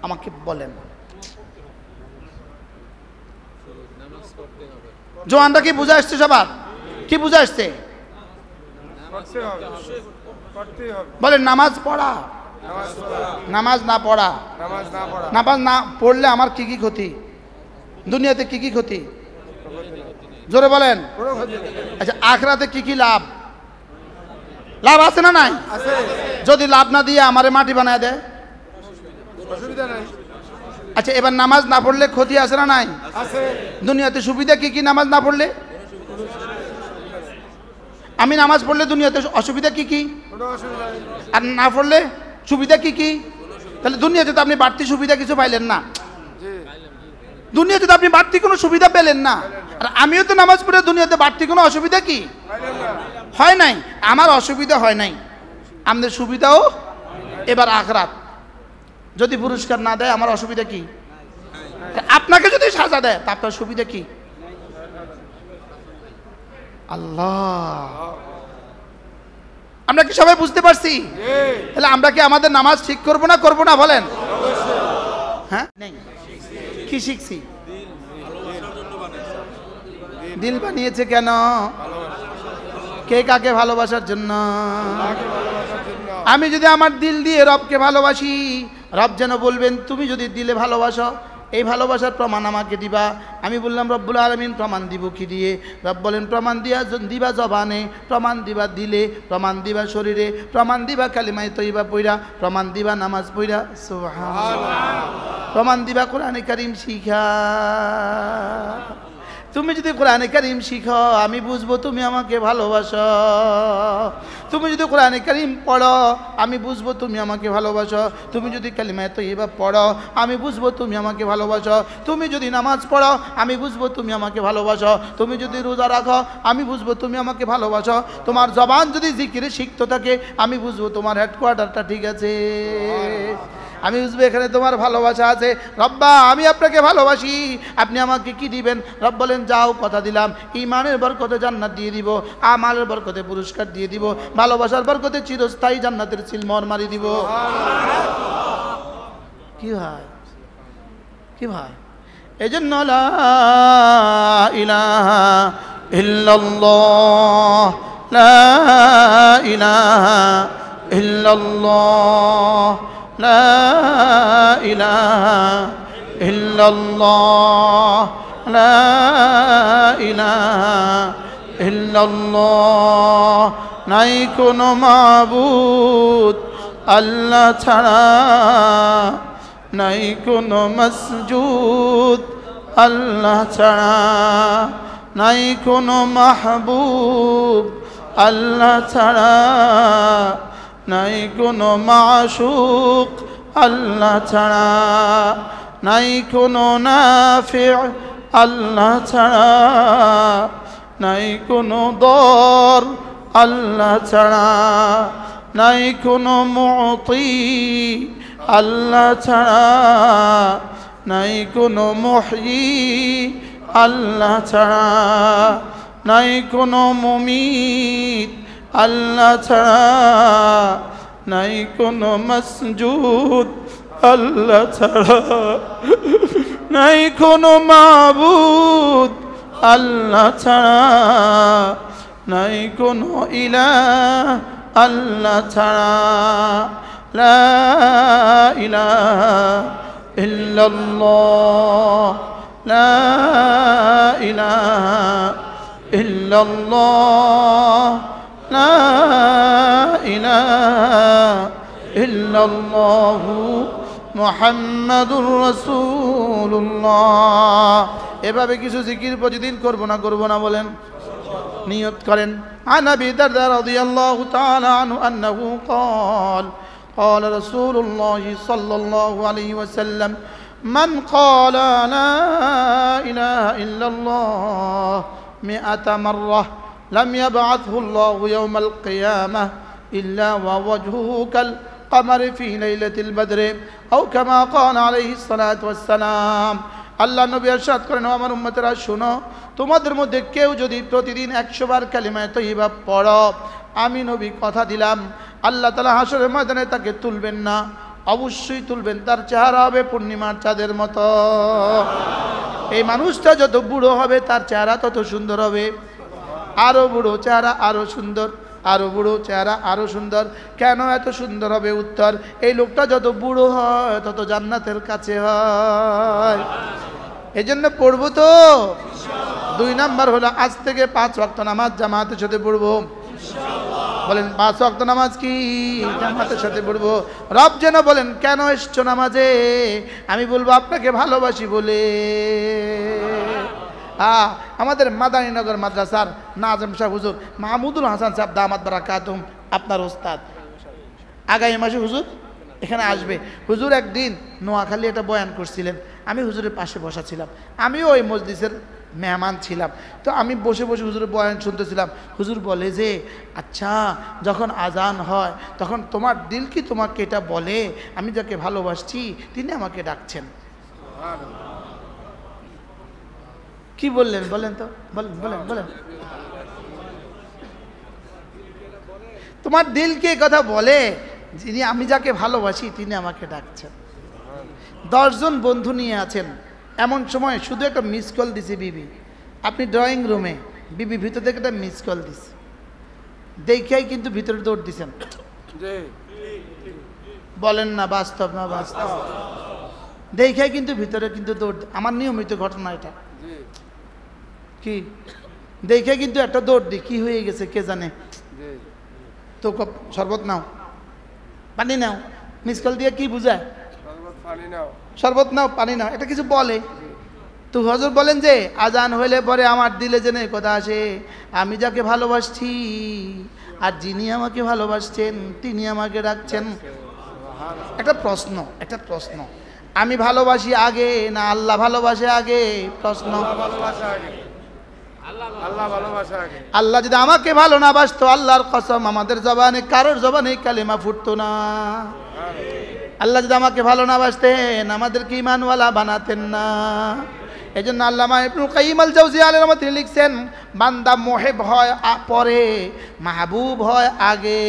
আমাকে বলেন। জোয়ানরা কি বুঝে আসছে? সবার কি বুঝে আসছে? বলেন নামাজ পড়া, নামাজ না পড়া, নামাজ না পড়লে আমার কি কি ক্ষতি? দুনিয়াতে কি কি ক্ষতি? জোরে বলেন। আচ্ছা, আখিরাতে কি কি লাভ? লাভ আছে না নাই? যদি লাভ না দিয়ে আমারে মাটি বানায় দেয় অসুবিধা নাই। আচ্ছা, এবার নামাজ না পড়লে ক্ষতি আছে না নাই? দুনিয়াতে সুবিধা কি কি নামাজ না পড়লে? আমি নামাজ পড়লে দুনিয়াতে অসুবিধা কি কি? আর না পড়লে সুবিধা কি কি? তাহলে দুনিয়াতে তো আপনি বাড়তি সুবিধা কিছু পাইলেন না। দুনিয়াতে তো আপনি বাড়তি কোনো সুবিধা পেলেন না। আর আমিও তো নামাজ পড়ে দুনিয়াতে বাড়তি কোনো অসুবিধা কি হয় নাই? আমার অসুবিধা হয় নাই, আমাদের সুবিধাও। এবার আখিরাত যদি পুরস্কার না দেয় আমার অসুবিধা কি? আপনাকে যদি সাজা দেয় তা আপনার সুবিধা কি? আল্লাহ, আমরা কি সবাই বুঝতে পারছি? তাহলে আমরা কি আমাদের নামাজ ঠিক করবো না করবো না বলেন? হ্যাঁ, কি শিখছি? দিল বানিয়েছে কেন? কে কাকে ভালোবাসার জন্য? আমি যদি আমার দিল দিয়ে রবকে ভালোবাসি, রব যেন বলবেন তুমি যদি দিলে ভালোবাসো এই ভালোবাসার প্রমাণ আমাকে দিবা। আমি বললাম রব্বুল আলামিন প্রমাণ দিব কি দিয়ে? রব বলেন প্রমাণ দিবা জবানে, প্রমাণ দিবা দিলে, প্রমাণ দিবা শরীরে, প্রমাণ দিবা কালিমায়ে তয়্যিবা পইরা, প্রমাণ দিবা নামাজ পইরা, সুবহানাল্লাহ, প্রমাণ দিবা কোরআনে কারীম শিখা। তুমি যদি কোরআনে কারীম শিখো আমি বুঝবো তুমি আমাকে ভালোবাসো। তুমি যদি কোরআনে কারীম পড়ো আমি বুঝবো তুমি আমাকে ভালোবাসো। তুমি যদি কালিমায়ে তয়্যিবা পড়ো আমি বুঝবো তুমি আমাকে ভালোবাসো। তুমি যদি নামাজ পড়ো আমি বুঝবো তুমি আমাকে ভালোবাসো। তুমি যদি রোজা রাখো আমি বুঝবো তুমি আমাকে ভালোবাসো। তোমার জবান যদি জিকিরে শিখতে থাকে আমি বুঝবো তোমার হেডকোয়ার্টারটা ঠিক আছে। আমি বুঝবো এখানে তোমার ভালোবাসা আছে। রব্বা আমি আপনাকে ভালোবাসি, আপনি আমাকে কি দিবেন? রব বলেন যাও কথা দিলাম, ঈমানের বরকতে জান্নাত দিয়ে দিব, আমালের বরকতে পুরস্কার দিয়ে দিব, ভালোবাসার বরকতে চিরস্থায়ী জান্নাতের সিলমোহর মারি দিব। কি ভাই, কি ভাই? এজন্য লা ইলাহা ইল্লাল্লাহ, লা ইলাহা ইল্লাল্লাহ, লা ইলাহা ইল্লাল্লাহ, লা ইলাহা ইল্লাল্লাহ। নাই কোনো মাবুদ আল্লাহ ছাড়া, নাই কোনো মসজুদ আল্লাহ ছাড়া, নাই কোনো মাহবুব আল্লাহ ছাড়া, নাই কোনো মাশুক আল্লাহ ছাড়া, নাই কোনো নাফি' আল্লাহ ছাড়া, নাই কোনো দর আল্লাহ ছাড়া, নাই কোনো মুতি আল্লাহ ছাড়া, নাই কোনো মুহয়ি আল্লাহ ছাড়া, নাই কোনো মুমিত আল্লাহ ছাড়া, নাই কোনো মসজুদ আল্লাহ ছাড়া, নাই কোনো মাবুদ আল্লাহ ছাড়া, নাই কোনো ইলাহ আল্লাহ ছাড়া। লা ইলাহা ইল্লাল্লাহ, লা ইলাহা ইল্লাল্লাহ, লা ইলাহা ইল্লাল্লাহু মুহাম্মাদুর রাসূলুল্লাহ। এভাবে কিছু জিকির প্রতিদিন করব না বলেন? নিয়ত করেন। عن أبي الدرداء رضي الله تعالى عنه أنه قال قال رسول الله صلى الله عليه وسلم من قال لا إله إلا الله 100 مرة لم يبعثه الله يوم القيامة إلا ووجهه كالقمر في ليلة البدر أو كما قال عليه الصلاة والسلام। আল্লাহ নবী ইরশাদ করেন, আমার উম্মতেরা শোনো, তোমাদের মধ্যে কেউ যদি প্রতিদিন 100 বার কালিমায়ে তয়্যিবা পড়ো, আমি নবী কথা দিলাম আল্লাহ তাআলা হাশরের ময়দানে তাকে তুলবেন না, অবশ্যই তুলবেন, তার চেহারা হবে পূর্ণিমার চাঁদের মতো। এই মানুষটা যত বুড়ো হবে তার চেহারা তত সুন্দর হবে। আরো বুড়ো চেহারা আরো সুন্দর, আরো বুড়ো চেহারা আরো সুন্দর। কেন এত সুন্দর হবে? উত্তর, এই লোকটা যত বুড়ো হয় তত জান্নাতের কাছে হয়। এই জন্য পড়বো তো। 2 নাম্বার হলো আজ থেকে 5 ওয়াক্ত নামাজ জামাতের সাথে পড়বো। বলেন 5 ওয়াক্ত নামাজ কি জামাতের সাথে পড়বো। রব যেন বলেন, কেন এসছো নামাজে? আমি বলবো আপনাকে ভালোবাসি বলে। আমাদের মাদানীনগর মাদ্রাসার নাজম শাহ হুজুর মাহমুদুল হাসান সাহেব দামাত বারাকাতুহুম, আপনার ওস্তাদ, আগামী মাসে হুজুর এখানে আসবে। হুজুর একদিন নোয়াখালী একটা বয়ান করছিলেন, আমি হুজুরের পাশে বসা ছিলাম, আমিও ওই মজলিসের মেহমান ছিলাম। তো আমি বসে বসে হুজুরের বয়ান শুনতেছিলাম। হুজুর বলে যে, আচ্ছা যখন আজান হয় তখন তোমার দিল কি তোমাকে এটা বলে আমি যাকে ভালোবাসছি তিনি আমাকে ডাকছেন? কি বললেন বলেন তো, বলেন বলেন বলেন। তোমার দিল কি কথা বলে যিনি আমি যাকে ভালোবাসি তিনি আমাকে ডাকছেন? 10 জন বন্ধু নিয়ে আছেন, এমন সময় শুধু একটা মিস কল দিছে বিবি। আপনি ড্রয়িং রুমে, বিবি ভিতর থেকে একটা মিস কল দিছে, দেখেই কিন্তু ভিতরে দৌড় দিছেন। বলেন না বাস্তব না বাস্তব? দেখেই কিন্তু ভিতরে কিন্তু দৌড়, আমার নিয়মিত ঘটনা এটা। কি দেখে কিন্তু একটা দৌড় দি, কি হয়ে গেছে কে জানে। তো শরবত নাও, পানি নাও, মিস কল দিয়ে কি বুঝায়? শরবত নাও, পানি নাও, এটা কিছু বলে। তো হুজুর বলেন যে আজান হইলে পরে আমার দিলে যেন কথা আসে, আমি যাকে ভালোবাসছি আর যিনি আমাকে ভালোবাসছেন তিনি আমাকে ডাকছেন। একটা প্রশ্ন, আমি ভালোবাসি আগে না আল্লাহ ভালোবাসে আগে? প্রশ্ন। আল্লাহ যদি আমাকে ভালো না বাসতো, আল্লাহর কসম আমাদের জবানে কারোর জবানে কালেমা ফুটতো না। আল্লাহ যদি আমাকে ভালো না বাসতেন আমাদেরকে ঈমানওয়ালা বানাতেন না। এই জন্য আল্লামা ইবনুল কাইয়িম আল জাওজিয়া আলাইহির রহমাতুল্লাহ লিখছেন, বান্দা মুহিব হয় পরে, মাহবুব হয় আগে।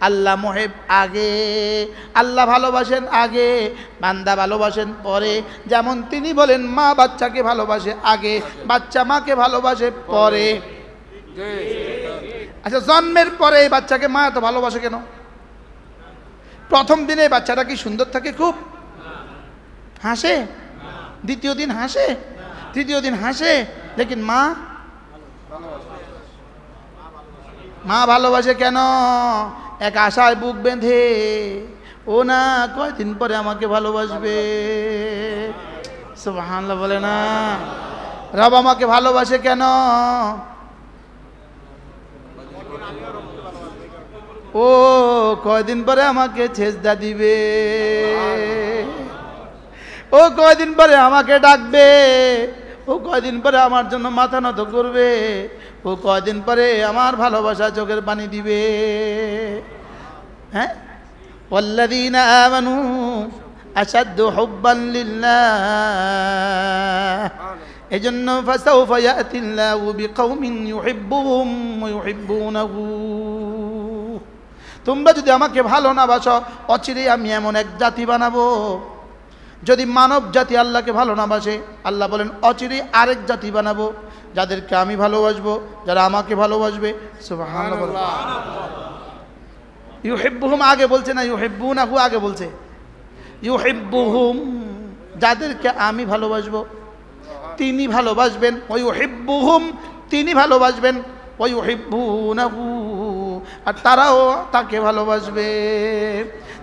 আল্লাহ মুহিব আগে, আল্লাহ ভালোবাসেন আগে, বান্দা ভালোবাসেন পরে। যেমন তিনি বলেন, মা বাচ্চাকে ভালোবাসে আগে, বাচ্চা মাকে ভালোবাসে পরে। আচ্ছা, জন্মের পরে বাচ্চাকে মা এত ভালোবাসে কেন? প্রথম দিনে বাচ্চাটা কি সুন্দর থাকে? খুব হাসে, দ্বিতীয় দিন হাসে, তৃতীয় দিন হাসে, লেকিন মা ভালোবাসে কেন? এক আশায় বুক বেঁধে, ও না কয়দিন পরে আমাকে ভালোবাসবে। সুবহানাল্লাহ বলে না? রব আমাকে ভালোবাসে কেন? ও কয়দিন পরে আমাকে ছেজদা দিবে, ও কয়দিন পরে আমাকে ডাকবে, ও কয়দিন পরে আমার জন্য মাথা নত করবে, ও কয়দিন পরে আমার ভালোবাসা চোখের পানি দিবে। হ্যাঁ, ওয়াল্লাযীনা আমানু আশাদ্দু হুব্বান লিল্লাহ। এজন্য ফাসাউফা ইয়াতিল্লাহু বিকওমিন ইউহিব্বুহুম ওয়া ইউহিব্বুনাহু। তোমরা যদি আমাকে ভালো না বাসো, অচিরেই আমি এমন এক জাতি বানাবো। যদি মানব জাতি আল্লাহকে ভালো না বাসে, আল্লাহ বলেন অচিরেই আরেক জাতি বানাবো, যাদেরকে আমি ভালোবাসবো, যারা আমাকে ভালোবাসবে। সুবহানাল্লাহ। ইউহিব্বুহুম আগে বলছে না, ইউহিব্বুনাহু আগে বলছে। ইউহিব্বুহুম যাদেরকে আমি ভালোবাসবো তিনি ভালোবাসবেন, ওয়া ইউহিব্বুহুম তিনি ভালোবাসবেন, ওয়া ইউহিব্বুনাহু আর তারাও তাকে ভালোবাসবে।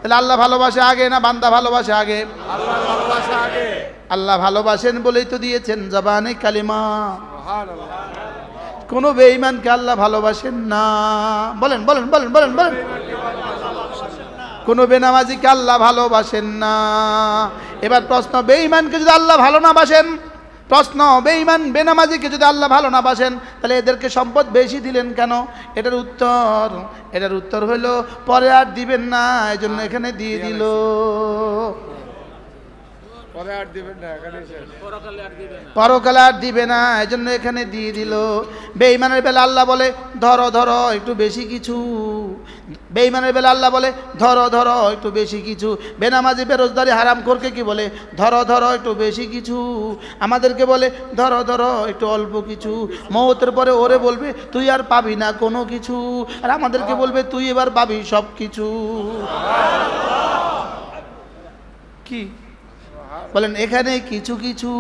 তাহলে আল্লাহ ভালোবাসে আগে না বান্দা ভালোবাসে আগে? আল্লাহ ভালোবাসা আগে। আল্লাহ ভালোবাসেন বলেই তো দিয়েছেন জবানে কালিমা। সুবহানাল্লাহ। কোন বেঈমানকে আল্লাহ ভালোবাসেন না। বলেন বলেন বলেন বলেন বলেন। কোন বেনামাজিকে আল্লাহ ভালোবাসেন না। এবার প্রশ্ন, বেঈমানকে যদি আল্লাহ ভালো না বাসেন, প্রশ্ন বেঈমান বেনামাজিকে যদি আল্লাহ ভালো না বাসেন, তাহলে এদেরকে সম্পদ বেশি দিলেন কেন? এটার উত্তর হলো পরে আর দিবেন না, এজন্য এখানে দিয়ে দিল। পরে আর দিবেন না, এখানে শেষ। পরকালে আর দিবে না, এজন্য এখানে দিয়ে দিল। বেঈমানের বেলা আল্লাহ বলে ধরো ধরো একটু বেশি কিছু। বেঈমানের বেলা আল্লাহ বলে ধরো ধরো একটু বেশি কিছু। বেনামাজি বেরোজগারি হারামখোরকে কি বলে? ধরো ধরো একটু বেশি কিছু। আমাদেরকে বলে ধরো ধরো একটু অল্প কিছু। মওতের পরে ওরে বলবে তুই আর পাবি না কোনো কিছু, আর আমাদেরকে বলবে তুই এবার পাবি সব কিছু। কি বলেন? এখানে কিছু কিছু,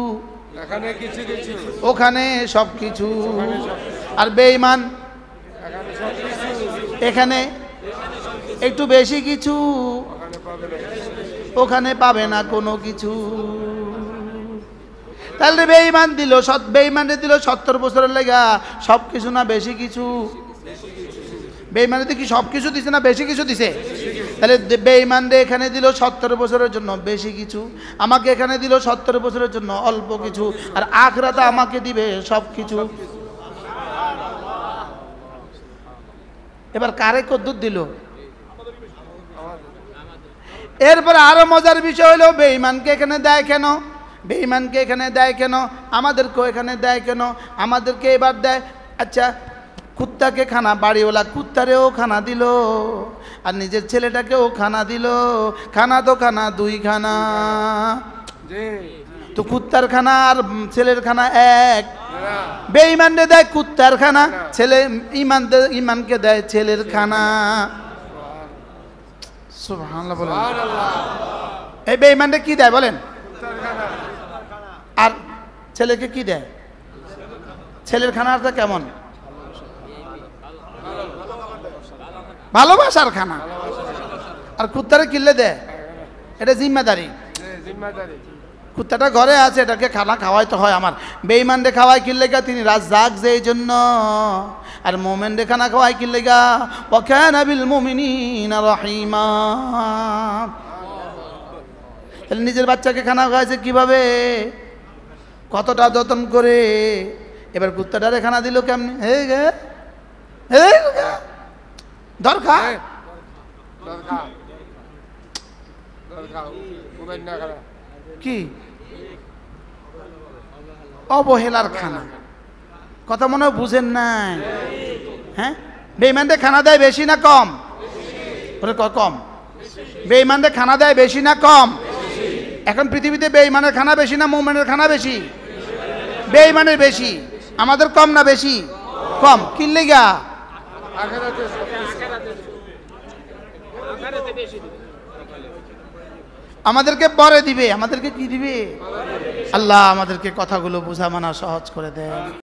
এখানে কিছু কিছু, ওখানে সব কিছু। আর বেঈমান এখানে সব কিছু, এখানে একটু বেশি কিছু, ওখানে পাবে না। ওখানে পাবে না কোনো কিছু। তাহলে বেঈমান দিল, বেঈমানে দিল 70 বছরের লেগা সব কিছু না বেশি কিছু? বেঈমানে কি সব কিছু দিছে না বেশি কিছু দিছে? তাহলে বেঈমানরে এখানে দিল 70 বছরের জন্য বেশি কিছু, আমাকে এখানে দিল 70 বছরের জন্য অল্প কিছু, আর আখিরাতে আমাকে দিবে সব কিছু। এবার কারে কদ্দুর দিল? এরপরে আরো মজার বিষয় হলো বেঈমানকে এখানে দেয় কেন? বেঈমানকে এখানে দেয় কেন? আমাদেরকেও এখানে দেয় কেন? আমাদেরকে এবার দেয়, আচ্ছা কুত্তাকে খানা, বাড়িওয়ালা কুত্তারেও খানা দিল, আর নিজের ছেলেটাকেও খানা দিল। খানা তো খানা, দুই খানা। তো কুত্তার খানা আর ছেলের খানা এক? বেঈমানকে দেয় কুত্তার খানা, ছেলে ইমানকে দেয় ছেলের খানা। সুবহানাল্লাহ বলেন। এই বেঈমানকে কি দেয় বলেন? আর ছেলেকে কি দেয়? ছেলের খানাটা কেমন? ভালোবাসার খানা। আর কুত্তারে কিনলে দেয়, এটা জিম্মাদারি। কুত্তাটা ঘরে আছে, এটাকে খানা খাওয়াইতে হয় আমার। বেঈমানরে খাওয়াই কিনলে গা তিনি রাজ্জাক, যে এই জন্য। আর মোমেনরে খানা খাওয়াই কিনলে গা ওয়া কানা বিল মুমিনিনা রাহিমা। তাহলে নিজের বাচ্চাকে খানা খাওয়াইছে কিভাবে, কতটা যত্ন করে। এবার কুত্তাটারে খানা দিল কেমনি? দরকার কি? অবহেলার খানা। কথা মনে হয় বুঝেন নাই? হ্যাঁ, বেঈমানরে খানা দেয় বেশি না কম? কম। বেঈমানরে খানা দেয় বেশি না কম? এখন পৃথিবীতে বেঈমানের খানা বেশি না মুমিনের খানা বেশি? বেঈমানের বেশি। আমাদের কম না বেশি? কম। কি লিগা? আমাদেরকে পরে দিবে। আমাদেরকে কি দিবে? আল্লাহ আমাদেরকে কথাগুলো বোঝা মানা সহজ করে দেয়।